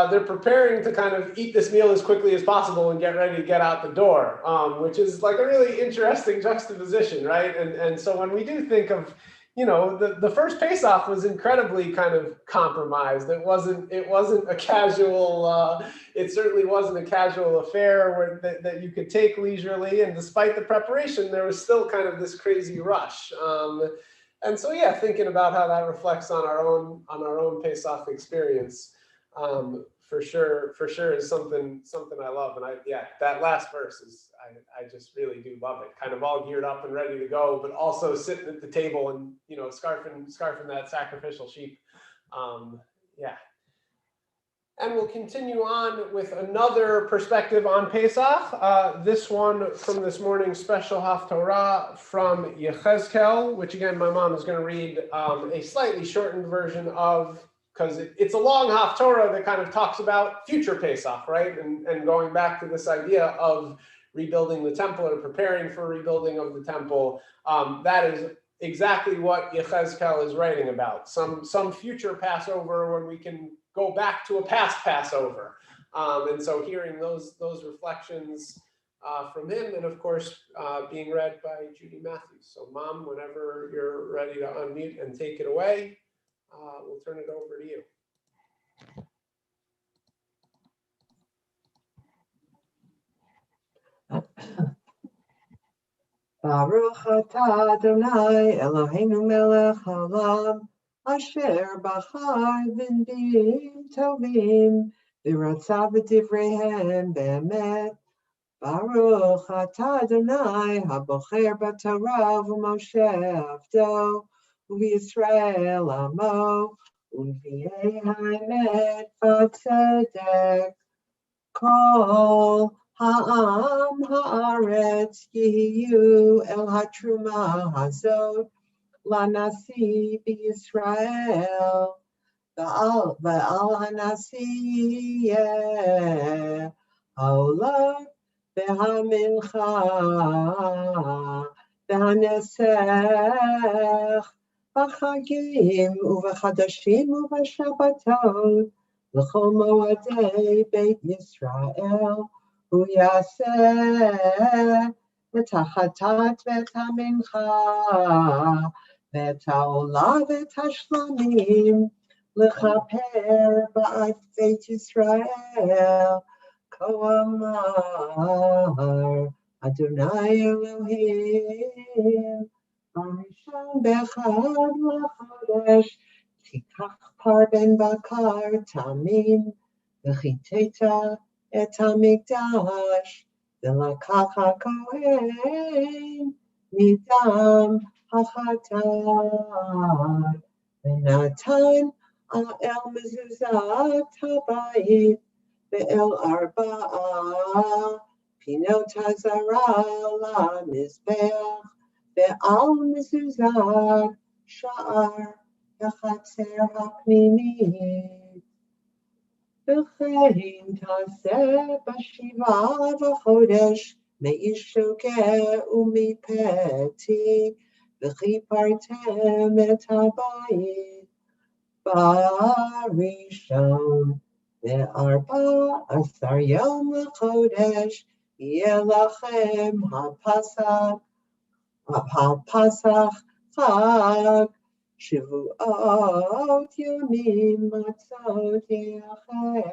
They're preparing to kind of eat this meal as quickly as possible and get ready to get out the door, which is like a really interesting juxtaposition, right? And so when we do think of, the first Pesach was incredibly kind of compromised. It wasn't a casual, it certainly wasn't a casual affair that you could take leisurely. And despite the preparation, there was still kind of this crazy rush. And so, yeah, thinking about how that reflects on our own Pesach experience, for sure is something I love. And that last verse is, I just really do love it. Kind of all geared up and ready to go, but also sitting at the table and, scarfing that sacrificial sheep. And we'll continue on with another perspective on Pesach. This one from this morning's special Haftorah from Yechezkel, which again, my mom is going to read a slightly shortened version of, because it's a long Haftorah that kind of talks about future Pesach, right? And going back to this idea of rebuilding the temple or preparing for rebuilding of the temple. That is exactly what Yechezkel is writing about. Some future Passover when we can go back to a past Passover. And so hearing those reflections from him, and of course being read by Judy Matthews. So Mom, whenever you're ready to unmute and take it away, we'll turn it over to you. Baruch atah Adonai Eloheinu melech haolam, asher bachar b'nbiim tovim, v'ratza b'divreihem be'emet. Baruch atah Adonai habocher b'torah v'Moshe avdo, u'Yisrael amo, u'nvi'ei ha'emet v'tzedek. Kol ha'am ha'aretz yihiyu el hatruma hazot lanasi b'Yisrael, v'al hanasi yeh ha'olam v'hamincha v'hanesech b'chagim u'v'chadashim u'v'shabbatot l'chol moadei beit Yisrael, hu yaseh et hachatat v'et hamincha v'et ha'olah v'et hashlamim l'chaper ba'at beit Yisrael, ko amar Adonai Elohim, barishon b'echad l'chodesh תיקח פרבן בקר תמים, וחיטאת את המקדש, ולקח הכהן מדם החטאת, ונתן El mezuzat habayit ve'el arba'a pinot hazara la mizbeach ve'al mezuzat sha'ar hachatzer hapnimit v'chein taseh b'shiva v'chodesh me'ishuke u'mipeti v'chipartem et habayit Barishon ve'arba yom l'chodesh yelachem ha'pasach chag Shavuot yomim matzot yachel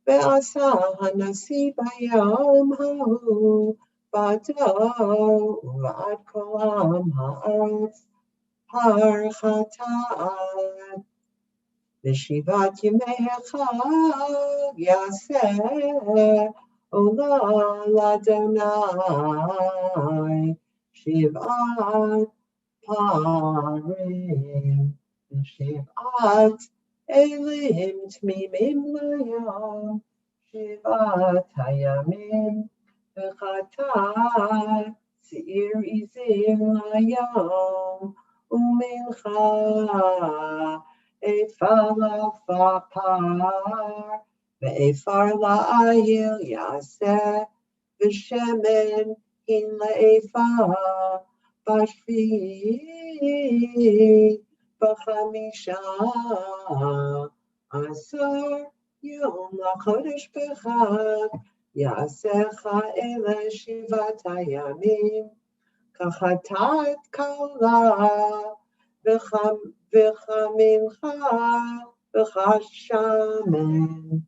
ve'asa hanasi bayom ha'hu bado u'vad kolam ha'aretz Har Chatat V'shivat Yemei Chag Yaseh Ola Ladonai Shivat Parim V'shivat Elim Tmimim Layom Shivat Hayamim V'chatat Seir Izim Layom Umincha Efar Lafapar Ve'efar La'ayil Yaseh V'shemen Hin Le'efar Bashvi B'chamisha Asar Yom LaChodesh B'chag Yasecha Ele Shivat Hayamim Kachatat kala v'chamincha v'chashamen.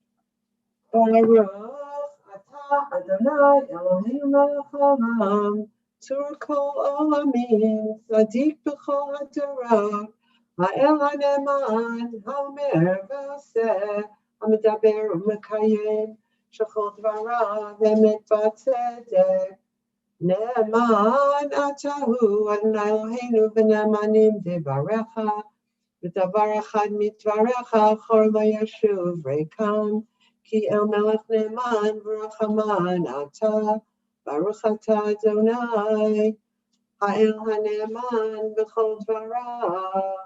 Baruch atah Adonai Eloheinu melech haolam tzur kol olamim tzadik b'chol hadorot ha'el haneman ha'omer v'aseh ha'medaber u'mekayem shechol dvarav emet v'tzedek Ne'eman atahu Adonai Eloheinu v'ne'emanim devarecha v'davar echad mitvarecha chor lo yashuv reikam ki el melech ne'eman v'rachaman ata baruch ata Adonai ha'el ha'ne'eman v'chol dvarav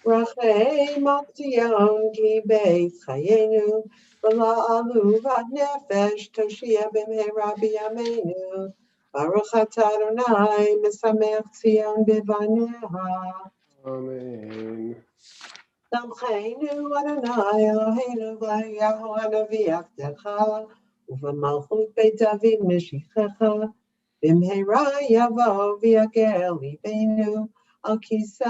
Rachem al Zion ki beis chayenu v'la'alu vad nefesh toshia b'mehera b'yameinu Baruch atah Adonai mesamech Zion b'vaneha Amen. Samcheinu Adonai Eloheinu v'yahu hanavi avdecha u'v'malchut beit David meshichecha b'mehera yavo v'yagel libeinu Al kiso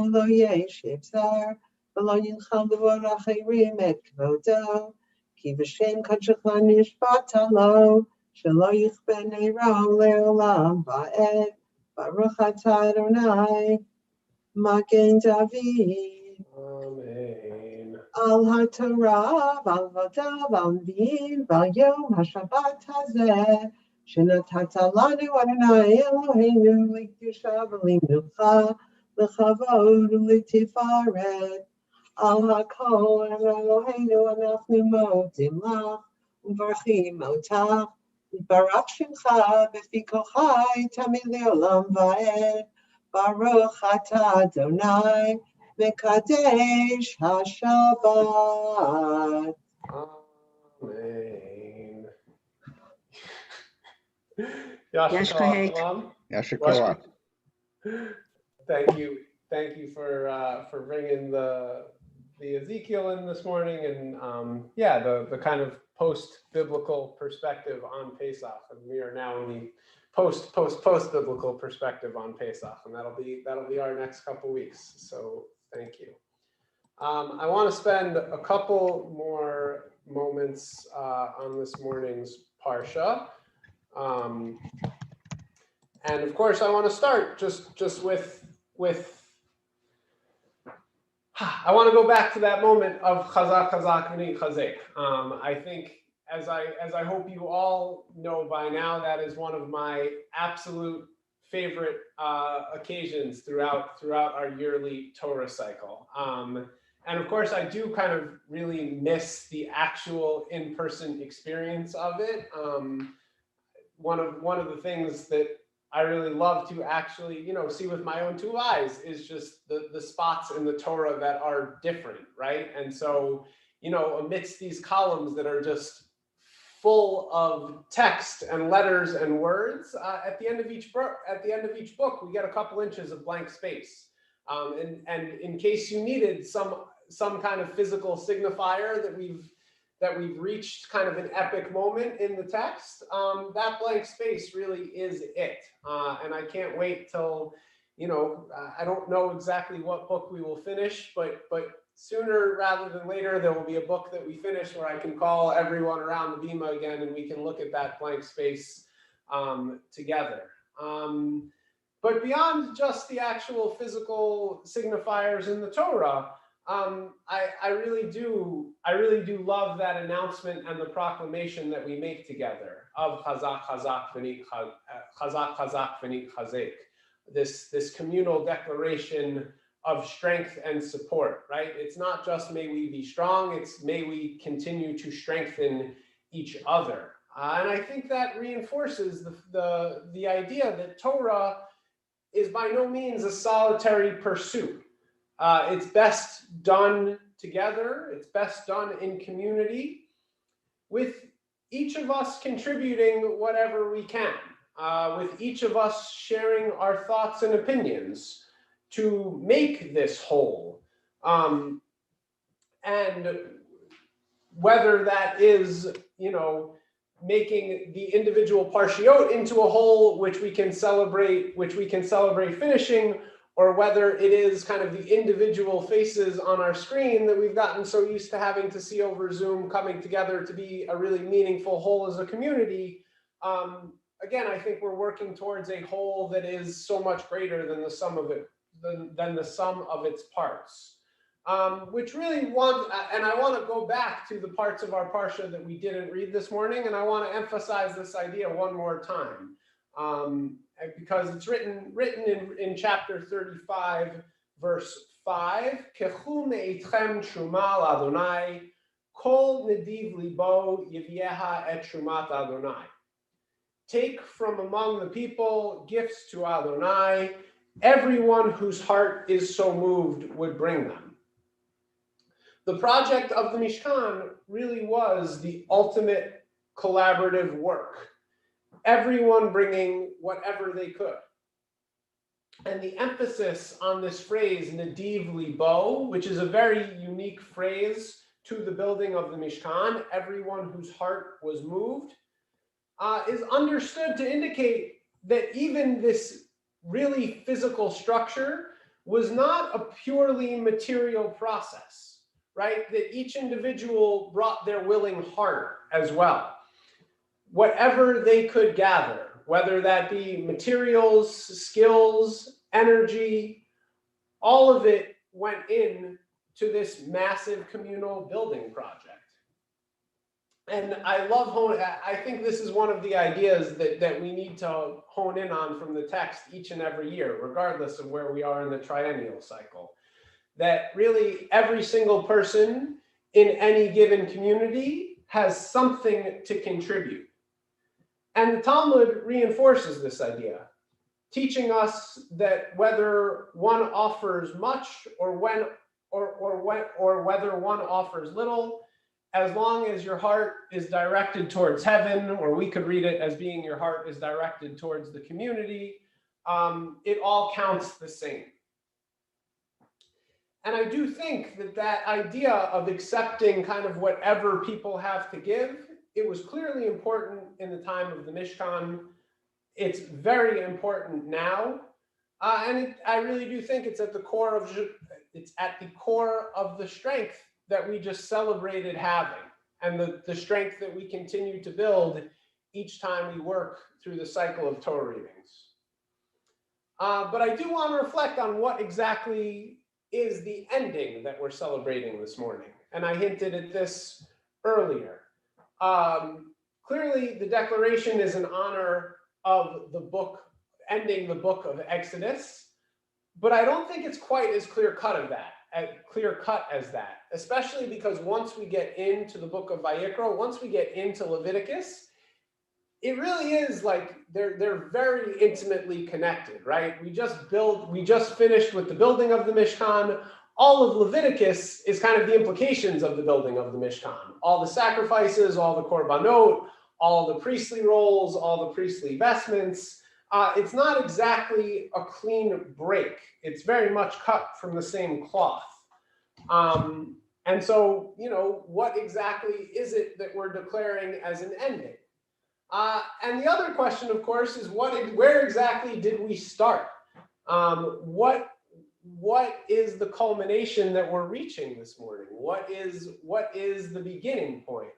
lo yeshiv zar, v'lo yinchal b'vor achirim et kvodo, ki v'shem kodshcha nishbata lo, shelo yichben eiro le'olam va'ed, baruch atah Adonai, magen David. Amen. Al ha'torah, v'al vodav, v'al nevi'im, v'al yom ha'shabbat hazeh, שנתת לנו אדוני אלוהינו לקדושה ולמנוחה לכבוד ולתפארת על הכל אלוהינו אנחנו מודים לך ומברכים אותך יתברך שמך בפי כל חי תמיד לעולם ועד ברוך אתה אדוני מקדש השבת. Amen. Yashikoa. Thank you for bringing the Ezekiel in this morning, and the kind of post-biblical perspective on Pesach, and we are now in the post-biblical perspective on Pesach, and that'll be our next couple weeks. So thank you. I want to spend a couple more moments on this morning's parsha. And of course, I want to start just with I want to go back to that moment of chazak v'ni chazek. I think, as I hope you all know by now, that is one of my absolute favorite occasions throughout our yearly Torah cycle. And of course, I do kind of really miss the actual in-person experience of it. One of the things that I really love to actually, see with my own two eyes is just the spots in the Torah that are different, right? And so, amidst these columns that are just full of text and letters and words, at the end of each book, we get a couple inches of blank space. And in case you needed some kind of physical signifier that we've reached kind of an epic moment in the text, that blank space really is it. And I can't wait till, I don't know exactly what book we will finish, but sooner rather than later, there will be a book that we finish where I can call everyone around the bima again and we can look at that blank space together. But beyond just the actual physical signifiers in the Torah, I really do love that announcement and the proclamation that we make together of Chazak Chazak V'nit Chazek, this communal declaration of strength and support, right? It's not just may we be strong, it's may we continue to strengthen each other. And I think that reinforces the idea that Torah is by no means a solitary pursuit. It's best done together. It's best done in community, with each of us contributing whatever we can, with each of us sharing our thoughts and opinions to make this whole. And whether that is, making the individual parshiot into a whole, which we can celebrate finishing, or whether it is kind of the individual faces on our screen that we've gotten so used to having to see over Zoom coming together to be a really meaningful whole as a community. Again, I think we're working towards a whole that is so much greater than the sum of it, than the sum of its parts. Which really and I want to go back to the parts of our parsha that we didn't read this morning, and I want to emphasize this idea one more time. Because it's written in chapter 35, verse 5, Kechu me'itchem truma l'Adonai, kol nediv libo yivyeha et trumat Adonai. Take from among the people gifts to Adonai. Everyone whose heart is so moved would bring them. The project of the Mishkan really was the ultimate collaborative work. Everyone bringing whatever they could. And the emphasis on this phrase, nediv libo, which is a very unique phrase to the building of the Mishkan, everyone whose heart was moved, is understood to indicate that even this really physical structure was not a purely material process, right? That each individual brought their willing heart as well. Whatever they could gather, whether that be materials, skills, energy, all of it went in to this massive communal building project. And I think this is one of the ideas that we need to hone in on from the text each and every year, regardless of where we are in the triennial cycle. That really every single person in any given community has something to contribute. And the Talmud reinforces this idea, teaching us that whether one offers much or whether one offers little, as long as your heart is directed towards heaven, or we could read it as being your heart is directed towards the community, it all counts the same. And I do think that idea of accepting kind of whatever people have to give, it was clearly important in the time of the Mishkan. It's very important now. And I really do think it's at the core of the strength that we just celebrated having, and the strength that we continue to build each time we work through the cycle of Torah readings. But I do want to reflect on what exactly is the ending that we're celebrating this morning. And I hinted at this earlier. Clearly, the declaration is in honor of the book ending the book of Exodus, but I don't think it's quite as clear cut as that, especially because once we get into the book of Vayikra, once we get into Leviticus, it really is like they're very intimately connected, right? We just finished with the building of the Mishkan. All of Leviticus is kind of the implications of the building of the Mishkan. All the sacrifices, all the korbanot, all the priestly roles, all the priestly vestments. It's not exactly a clean break. It's very much cut from the same cloth. And so, what exactly is it that we're declaring as an ending? And the other question, of course, is where exactly did we start? What is the culmination that we're reaching this morning? What is the beginning point?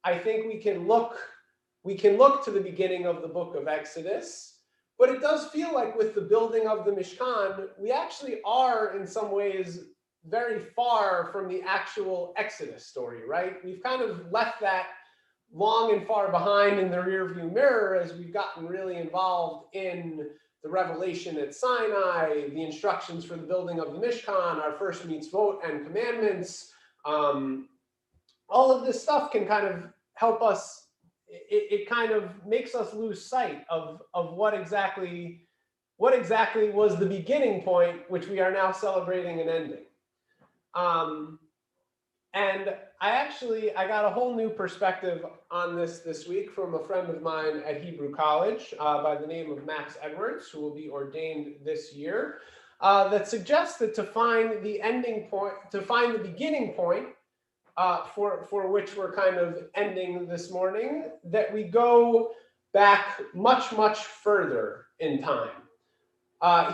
I think we can look to the beginning of the book of Exodus, but it does feel like with the building of the Mishkan, we actually are in some ways very far from the actual Exodus story, right? We've kind of left that long and far behind in the rearview mirror as we've gotten really involved in the revelation at Sinai, the instructions for the building of the Mishkan, our first mitzvot and commandments. All of this stuff can kind of help us. It kind of makes us lose sight of what exactly was the beginning point, which we are now celebrating and ending. And I got a whole new perspective on this week from a friend of mine at Hebrew College by the name of Max Edwards, who will be ordained this year, that suggests that to find the beginning point for which we're kind of ending this morning, that we go back much, much further in time.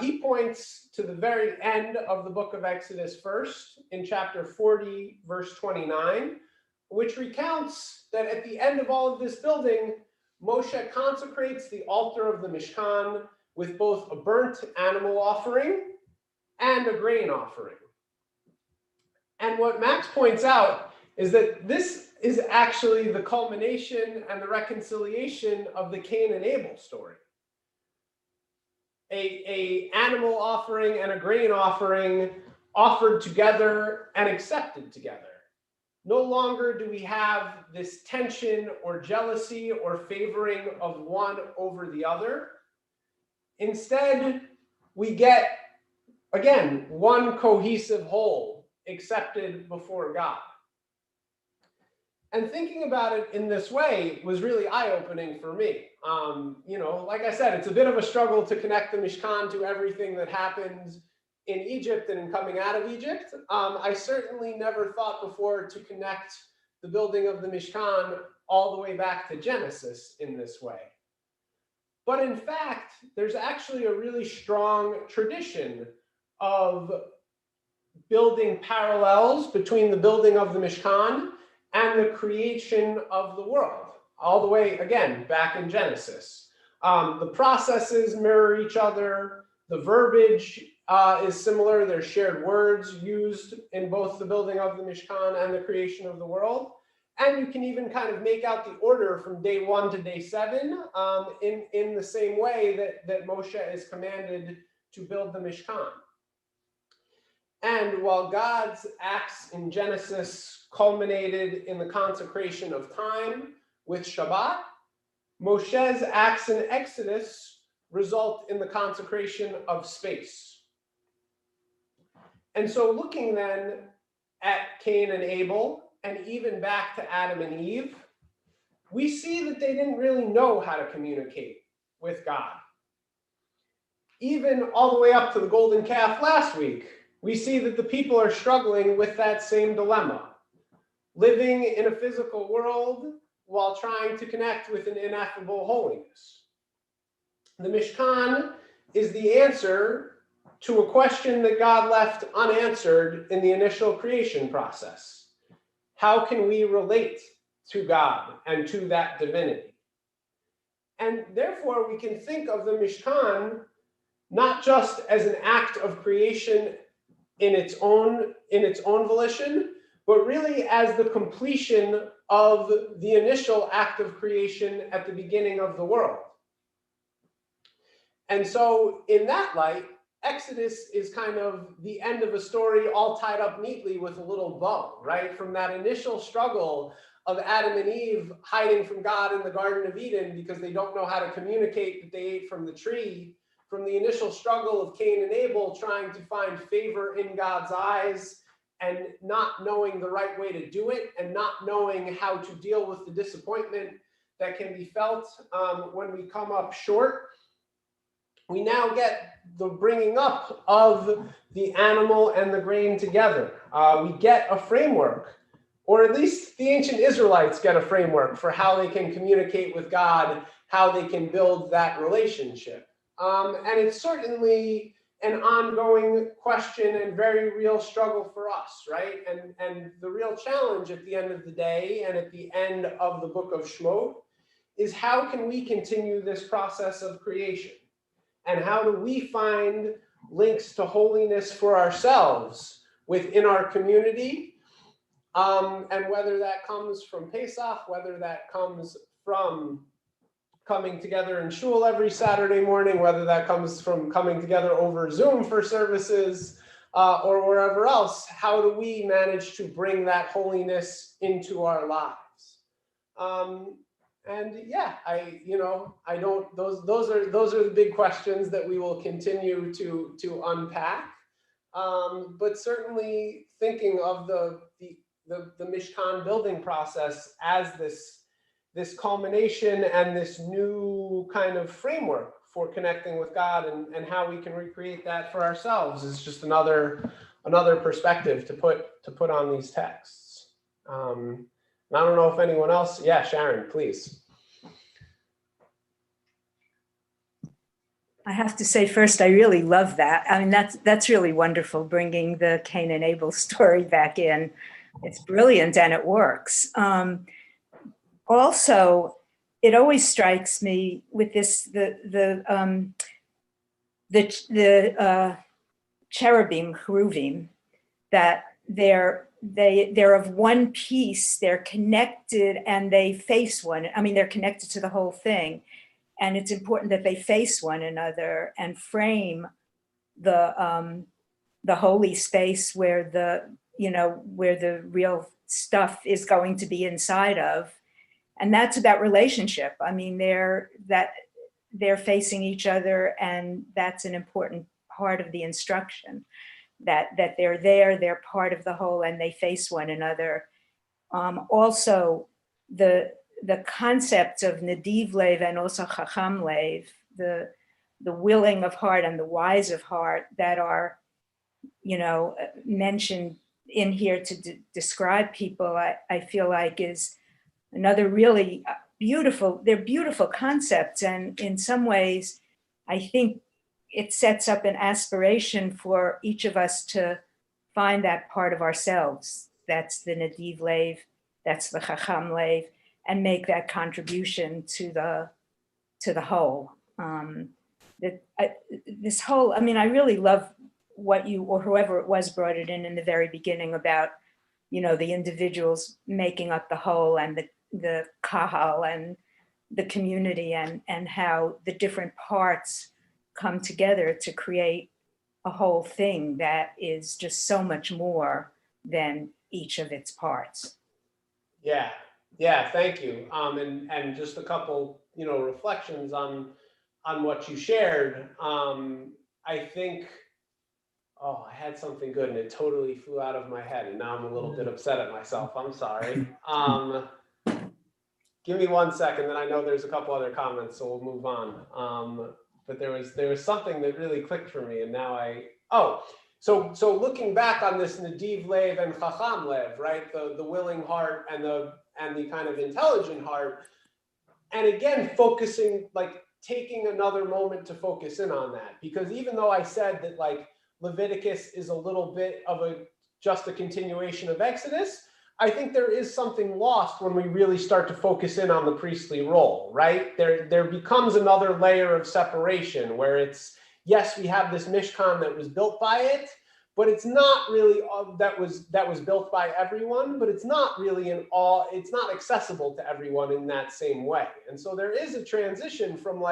He points to the very end of the book of Exodus first, in chapter 40, verse 29, which recounts that at the end of all of this building, Moshe consecrates the altar of the Mishkan with both a burnt animal offering and a grain offering. And what Max points out is that this is actually the culmination and the reconciliation of the Cain and Abel story. A animal offering and a grain offering offered together and accepted together. No longer do we have this tension or jealousy or favoring of one over the other. Instead, we get, again, one cohesive whole accepted before God. And thinking about it in this way was really eye-opening for me. Like I said, it's a bit of a struggle to connect the Mishkan to everything that happens in Egypt and in coming out of Egypt. I certainly never thought before to connect the building of the Mishkan all the way back to Genesis in this way. But in fact, there's actually a really strong tradition of building parallels between the building of the Mishkan and the creation of the world, all the way, again, back in Genesis. The processes mirror each other. The verbiage is similar. There's shared words used in both the building of the Mishkan and the creation of the world. And you can even kind of make out the order from day 1 to day 7 in the same way that Moshe is commanded to build the Mishkan. And while God's acts in Genesis culminated in the consecration of time with Shabbat, Moshe's acts in Exodus result in the consecration of space. And so looking then at Cain and Abel, and even back to Adam and Eve, we see that they didn't really know how to communicate with God. Even all the way up to the golden calf last week, we see that the people are struggling with that same dilemma, living in a physical world while trying to connect with an ineffable holiness. The Mishkan is the answer to a question that God left unanswered in the initial creation process. How can we relate to God and to that divinity? And therefore, we can think of the Mishkan not just as an act of creation in its own volition, but really as the completion of the initial act of creation at the beginning of the world. And so in that light, Exodus is kind of the end of a story all tied up neatly with a little bow, right? From that initial struggle of Adam and Eve hiding from God in the Garden of Eden because they don't know how to communicate that they ate from the tree, from the initial struggle of Cain and Abel trying to find favor in God's eyes and not knowing the right way to do it and not knowing how to deal with the disappointment that can be felt when we come up short. We now get the bringing up of the animal and the grain together. We get a framework, or at least the ancient Israelites get a framework for how they can communicate with God, how they can build that relationship. And it's certainly an ongoing question and very real struggle for us, right? And the real challenge at the end of the day and at the end of the book of Shemot is how can we continue this process of creation? And how do we find links to holiness for ourselves within our community? And whether that comes from Pesach, whether that comes from coming together in shul every Saturday morning, whether that comes from coming together over Zoom for services or wherever else, how do we manage to bring that holiness into our lives? And yeah, those are the big questions that we will continue to unpack. But certainly thinking of the Mishkan building process as this culmination and this new kind of framework for connecting with God and how we can recreate that for ourselves is just another perspective to put on these texts. I don't know if anyone else, yeah, Sharon, please. I have to say first, I really love that. I mean, that's really wonderful, bringing the Cain and Abel story back in. It's brilliant and it works. Also, it always strikes me with this the cherubim, cheruvim, that they're of one piece. They're connected and they face one. I mean, they're connected to the whole thing. And it's important that they face one another and frame the holy space where the real stuff is going to be inside of. And that's about relationship. I mean, they're facing each other, and that's an important part of the instruction, that they're part of the whole and they face one another. Also, the concepts of Nadiv Lev and also Chacham Lev, the willing of heart and the wise of heart that are, mentioned in here to describe people, I feel like is another really they're beautiful concepts. And in some ways, I think it sets up an aspiration for each of us to find that part of ourselves. That's the Nadiv Lev, that's the Chacham Lev, and make that contribution to the whole. This whole, I mean, I really love what you, or whoever it was, brought it in the very beginning about, the individuals making up the whole and the kahal and the community and how the different parts come together to create a whole thing that is just so much more than each of its parts. Yeah, thank you. And just a couple, reflections on what you shared. I think, I had something good and it totally flew out of my head, and now I'm a little bit upset at myself. I'm sorry. Give me 1 second, then I know there's a couple other comments, so we'll move on. But there was something that really clicked for me, and now so looking back on this Nadiv Lev and Chacham Lev, right? The willing heart and the kind of intelligent heart. And again, focusing, taking another moment to focus in on that, because even though I said that Leviticus is a little bit of just a continuation of Exodus, I think there is something lost when we really start to focus in on the priestly role, right? There becomes another layer of separation where it's, yes, we have this Mishkan that was built by it, but it's not really that was built by everyone, but it's not really it's not accessible to everyone in that same way. And so there is a transition from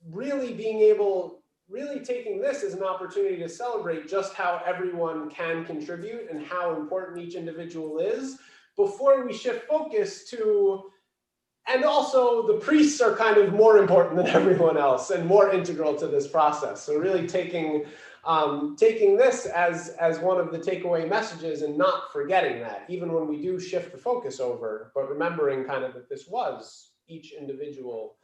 really taking this as an opportunity to celebrate just how everyone can contribute and how important each individual is before we shift focus to, and also the priests are kind of more important than everyone else and more integral to this process. So really taking this as one of the takeaway messages and not forgetting that, even when we do shift the focus over, but remembering kind of that this was each individual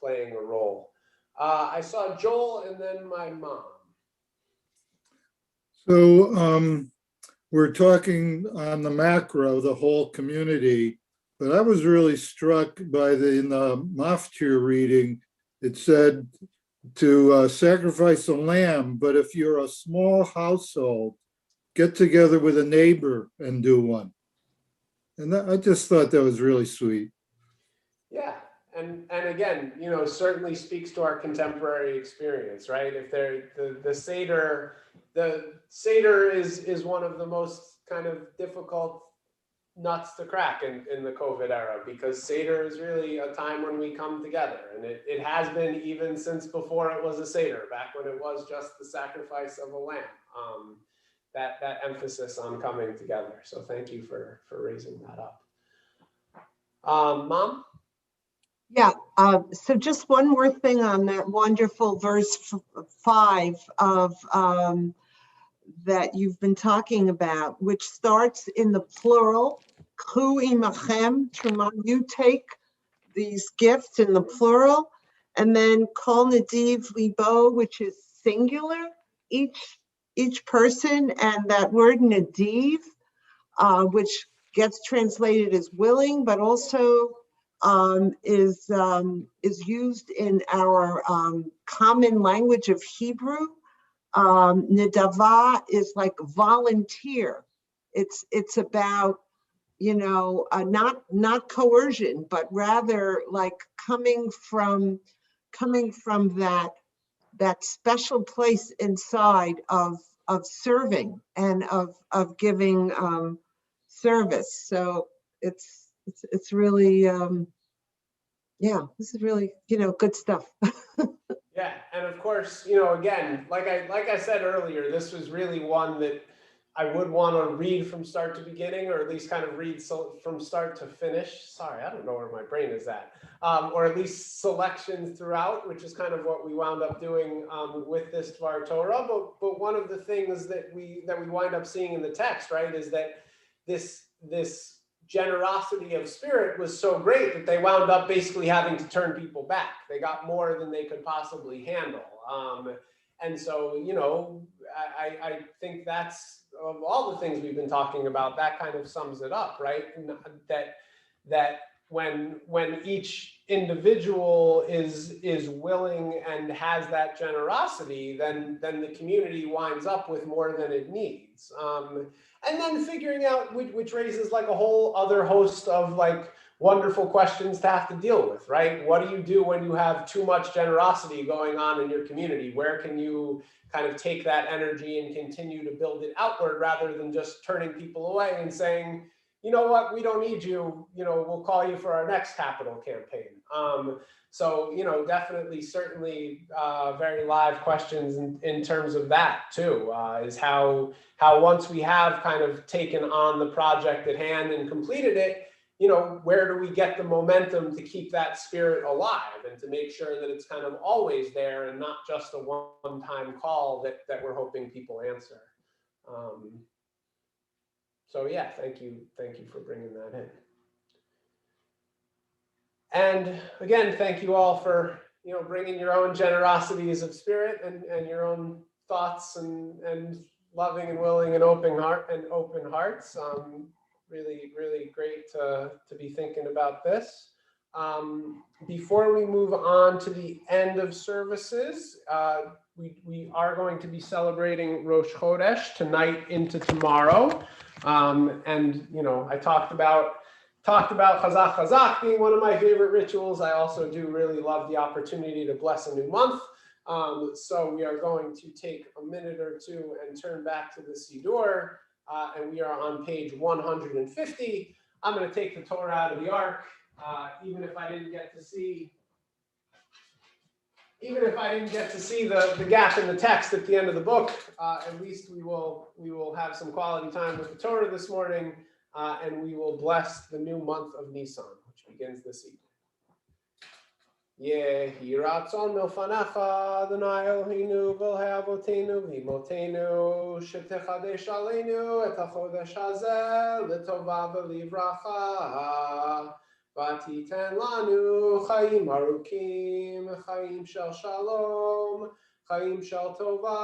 playing a role. I saw Joel and then my mom. So we're talking on the macro, the whole community, but I was really struck by in the Maftir reading, it said to sacrifice a lamb, but if you're a small household, get together with a neighbor and do one. And I just thought that was really sweet. Yeah, and again, certainly speaks to our contemporary experience, right? If the Seder is one of the most kind of difficult nuts to crack in the COVID era, because Seder is really a time when we come together, and it has been even since before it was a Seder, back when it was just the sacrifice of a lamb. That emphasis on coming together. So thank you for raising that up. Mom? Yeah, so just one more thing on that wonderful verse 5 of that you've been talking about, which starts in the plural, Ku imachem, truma, you take these gifts in the plural, and then kol nadiv libo, which is singular, each person, and that word nadiv, which gets translated as willing, but also is used in our common language of Hebrew. Nedava is like volunteer. It's about, not coercion, but rather like coming from that special place inside of serving and of giving service. So it's really this is really good stuff. Yeah, and of course, again, like I said earlier, this was really one that I would want to read from start to beginning, or at least kind of read from start to finish. Sorry, I don't know where my brain is at. Or at least selection throughout, which is kind of what we wound up doing with this Dvar Torah. But one of the things that we wind up seeing in the text, right, is that this generosity of spirit was so great that they wound up basically having to turn people back. They got more than they could possibly handle. And so, I think that's, of all the things we've been talking about, that kind of sums it up, right? That when each individual is willing and has that generosity, then the community winds up with more than it needs. And then figuring out, which raises like a whole other host of like wonderful questions to have to deal with, right? What do you do when you have too much generosity going on in your community? Where can you kind of take that energy and continue to build it outward, rather than just turning people away and saying, you know what, we don't need you, we'll call you for our next capital campaign. So, definitely, certainly very live questions in terms of that too, is how once we have kind of taken on the project at hand and completed it, where do we get the momentum to keep that spirit alive and to make sure that it's kind of always there and not just a one-time call that we're hoping people answer. So yeah, thank you for bringing that in. And again, thank you all for bringing your own generosities of spirit and your own thoughts and loving and willing and open hearts. Really, really great to be thinking about this. Before we move on to the end of services, we are going to be celebrating Rosh Chodesh tonight into tomorrow. And I talked about Chazak Chazak being one of my favorite rituals. I also do really love the opportunity to bless a new month. So we are going to take a minute or two and turn back to the Siddur, and we are on page 150. I'm going to take the Torah out of the Ark, even if I didn't get to see even if I didn't get to see the gap in the text at the end of the book, at least we will have some quality time with the Torah this morning, and we will bless the new month of Nisan, which begins this evening. Yehi ratzon milfanecha Adonai Eloheinu v'elhei avotenu v'imotenu shetechadesh aleinu et hachodesh hazeh l'tova v'livracha v'titen lanu chayim arukim chayim shel shalom chayim shel tova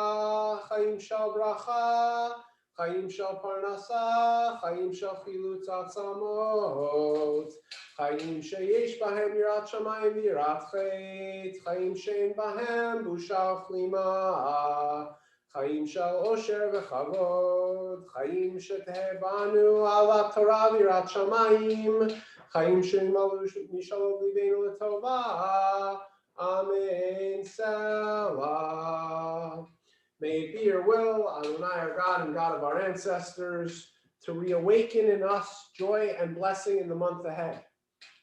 chayim shel bracha chayim shel parnasa chayim shel chilutz atzamot Chaim sheyesh bahem yirat shamayim yirat chet, Chaim shein bahem busha chlima, Chaim shel osher v'chavod, Chaim sheteh banu ala Torah yirat shamayim, Chaim shein malu mishalov libeinu l'tova, Amen. Selah. May it be your will, Adonai our God and God of our ancestors, to reawaken in us joy and blessing in the month ahead.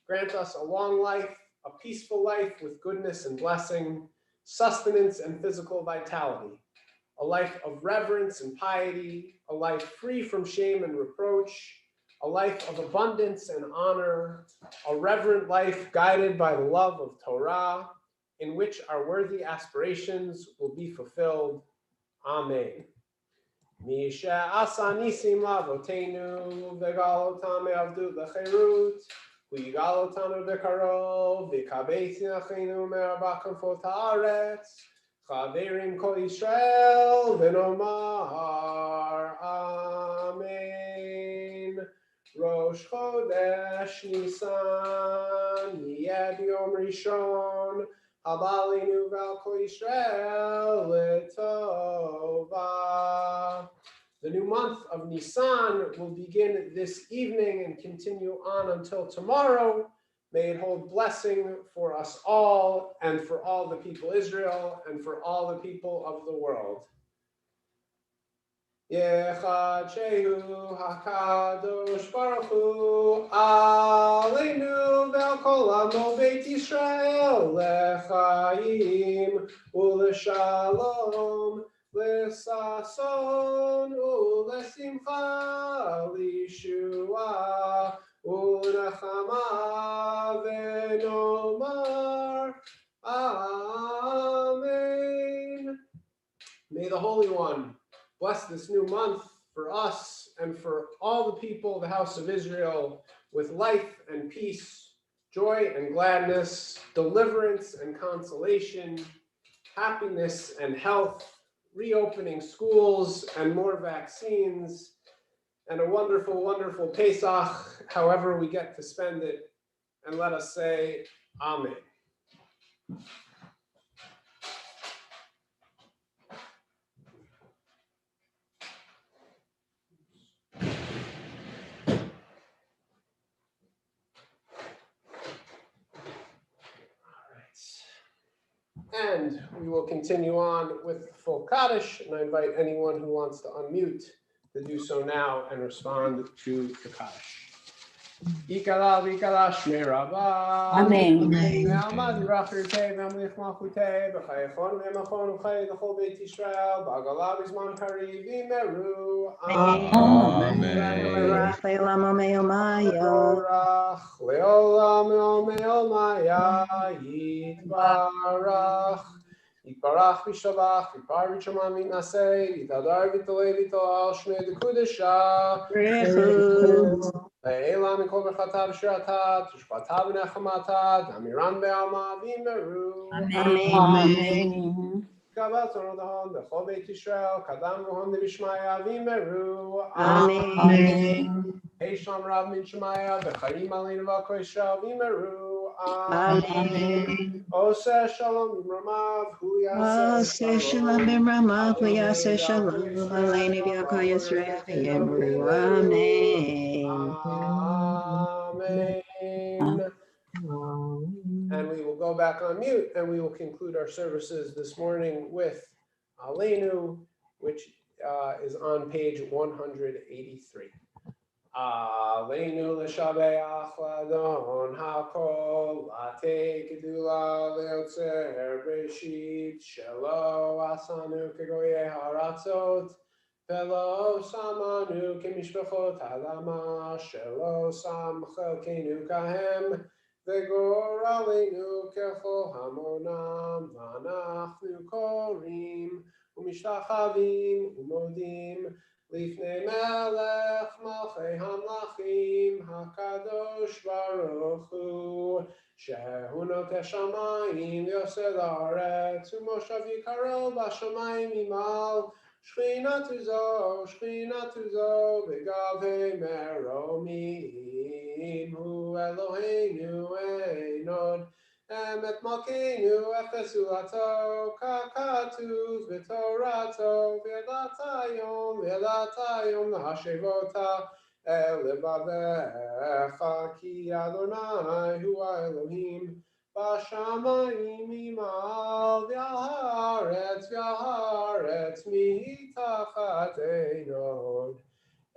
Grant us a long life, a peaceful life with goodness and blessing, sustenance and physical vitality, a life of reverence and piety, a life free from shame and reproach, a life of abundance and honor, a reverent life guided by the love of Torah, in which our worthy aspirations will be fulfilled. Amen. Misha asa nisim lavotenu v'galotam me'avdut l'cherut v'yigal otanu b'karov v'kabeis nachenu me'arba kanfot haaretz chaverim kol Yisrael v'nomar Amen. Rosh Chodesh Nisan yed Yom Rishon Habalinu v'al kol Yisrael l'tova. The new month of Nisan will begin this evening and continue on until tomorrow. May it hold blessing for us all and for all the people Israel and for all the people of the world. Yechachehu HaKadosh Baruch Hu Aleinu ve'al kol amo Beit Yisrael lechaim u'leshalom l'sason u'lesimcha l'yeshua u'nechama v'nomar Amen. May the Holy One bless this new month for us and for all the people of the house of Israel with life and peace, joy and gladness, deliverance and consolation, happiness and health, reopening schools and more vaccines, and a wonderful, wonderful Pesach, however we get to spend it. And let us say, Amen. And we will continue on with full Kaddish, and I invite anyone who wants to unmute to do so now and respond to the Kaddish. Ikala vikala shmei rabba. Amen. Ve'almad yirachirtei ve'amlich malchutei b'chayechon ve'machon u'chay l'chol Beit Yisrael b'agala b'zman kariv v'imeru. Amen. Le'orach le'olam me'omaya yitbarach. Yitbarach v'shavach, yitbar v'shamam v'naseh, yitadar v'tolei v'tolal shmei d'kudesha. Le'elam mikol b'chata v'shirata, t'ushbata v'nechamata, d'amiran be'alma v'imeru. Amen. Kabbat tonodahon b'chol Beit Yisrael, kadam v'hon d'bishmaya v'imeru. Amen. Heisham Rav min Shemaya, v'chayim aleinu v'al kol Yisrael v'imeru. Amen. Oseh shalom b'ramav, hu Oseh shalom b'ramav, hu yaseh shalom, aleinu v'al kol Yisrael v'yemeru. Amen. And we will go back on mute and we will conclude our services this morning with Aleinu, which is on page 183. Aleinu l'shabeach l'adon hakol, late gedula leotzer b'shit, shelo asanu kegoye haratzot, velo samanu kemishpachot hadama, shelo sam chelkenu kahem, v'gor aleinu kechol hamonam, v'anachnu korim, u'mishtachavim, u'modim, Lifnei melech malchei hamlachim hakadosh baruch hu shehu noteh shamayim v'yoseh la'aretz u'moshav yikaro b'shamayim imal shchinatu zo b'gavei meromim hu Eloheinu einod Emet malkeinu efesu lato kakatuv v'torato v'yadata yom hashevota el levavecha ki Adonai hu Elohim b'shamayim imal v'al haaretz mitachat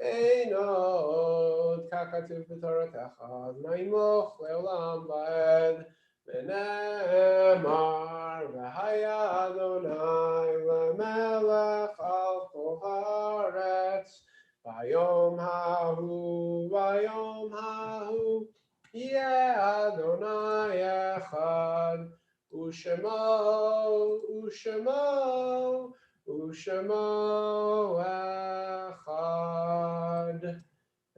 einod kakatuv v'toratecha naimoch leolam va'ed V'nemar v'haya Adonai lemelech al kol haaretz v'yom hahu yeh Adonai echad u'shemo echad.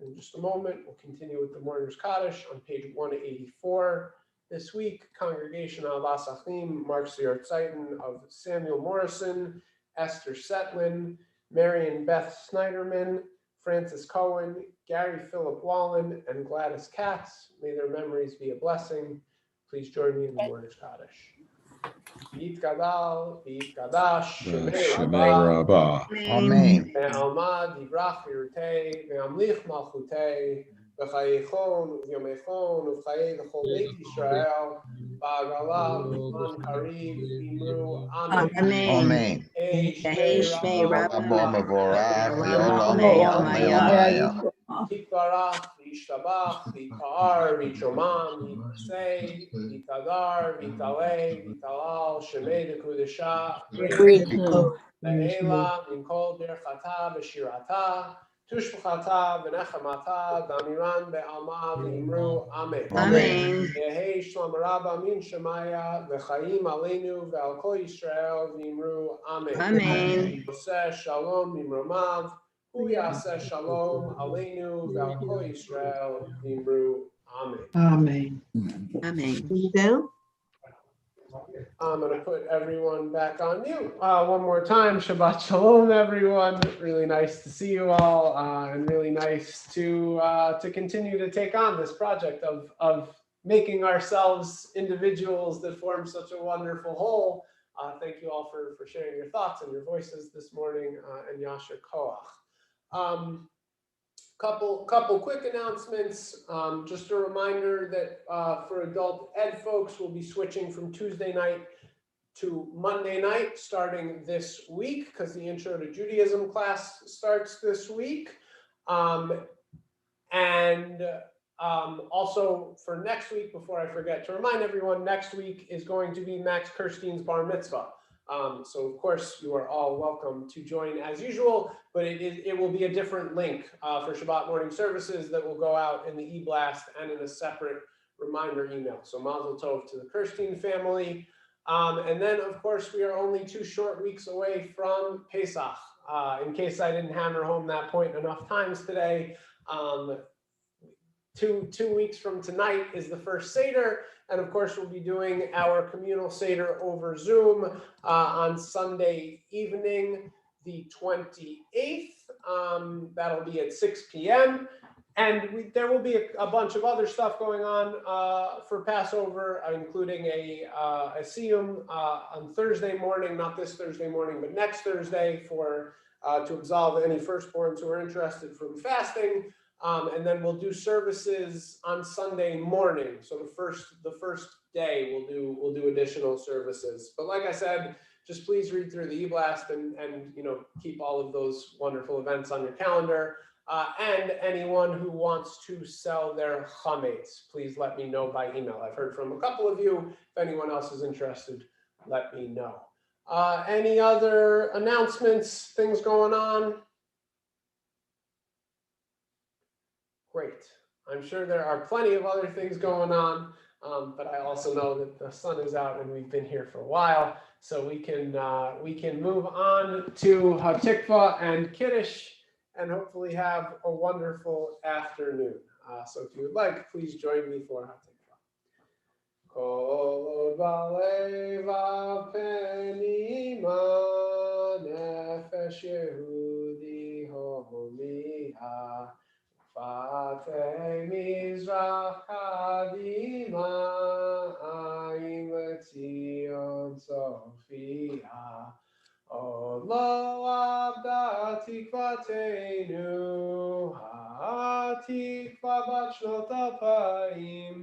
In just a moment, we'll continue with the Mourner's Kaddish on page 184. This week, Congregation Ahavas Achim marks the Yortzeitin of Samuel Morrison, Esther Setlin, Marion Beth Snyderman, Francis Cohen, Gary Philip Wallen, and Gladys Katz. May their memories be a blessing. Please join me in the Mourner's Kaddish. Yitgadal, Yitgadash, Shemei Rabbah. Amen. Ve'almad yivrach v'yirtei, ve'amlich malchutei, v'chayechon v'yomechon v'chayei v'chol beit Yisrael, v'agala v'zman kariv v'imru amen. Amen. Shmei Rabba Rabbah Mevorach V'olam Yolam Hayamaya. Yitbarach v'yishtabach v'yitpa'ar v'yitshomam v'yitnasei v'yitadar v'yitalei v'yitalal shemei dekudesha Le'ela min kol birchata v'shirata tushbachata v'nechamata damiran be'alma v'imru amen. Amen. Yehei shlom rabba min shemaya v'chaim aleinu ve'al kol Yisrael v'imru amen. Amen. Yoseh shalom mimromav hu yaseh shalom aleinu ve'al kol Yisrael v'imru amen. Amen. Down? I'm going to put everyone back on mute one more time. Shabbat shalom, everyone. Really nice to see you all, and really nice to continue to take on this project of making ourselves individuals that form such a wonderful whole. Thank you all for sharing your thoughts and your voices this morning, and Yasher Koach. Couple quick announcements. Just a reminder that for adult ed folks, we'll be switching from Tuesday night to Monday night starting this week because the Intro to Judaism class starts this week. Also for next week, before I forget to remind everyone, next week is going to be Max Kirstein's bar mitzvah. So of course you are all welcome to join as usual, but it will be a different link for Shabbat morning services that will go out in the e-blast and in a separate reminder email. So Mazel Tov to the Kirstein family. And then of course we are only 2 short weeks away from Pesach. In case I didn't hammer home that point enough times today, 2 weeks from tonight is the first Seder. And of course, we'll be doing our communal Seder over Zoom on Sunday evening, the 28th. That'll be at 6 p.m. And there will be a bunch of other stuff going on for Passover, including a siyum on Thursday morning, not this Thursday morning, but next Thursday to absolve any firstborns who are interested from fasting. And then we'll do services on Sunday morning. So the first day we'll do additional services. But like I said, just please read through the e-blast and keep all of those wonderful events on your calendar. And anyone who wants to sell their chametz, please let me know by email. I've heard from a couple of you. If anyone else is interested, let me know. Any other announcements, things going on? Great. I'm sure there are plenty of other things going on, but I also know that the sun is out and we've been here for a while, so we can move on to Hatikva and Kiddush and hopefully have a wonderful afternoon. So if you would like, please join me for Hatikva. Kol balev penima nefesh Yehudi homiha. Fatei Mizrach Kadima Ayin Letzion Sophia Olo Abda Tikvatenu Hatikva Bat Shnot Alpayim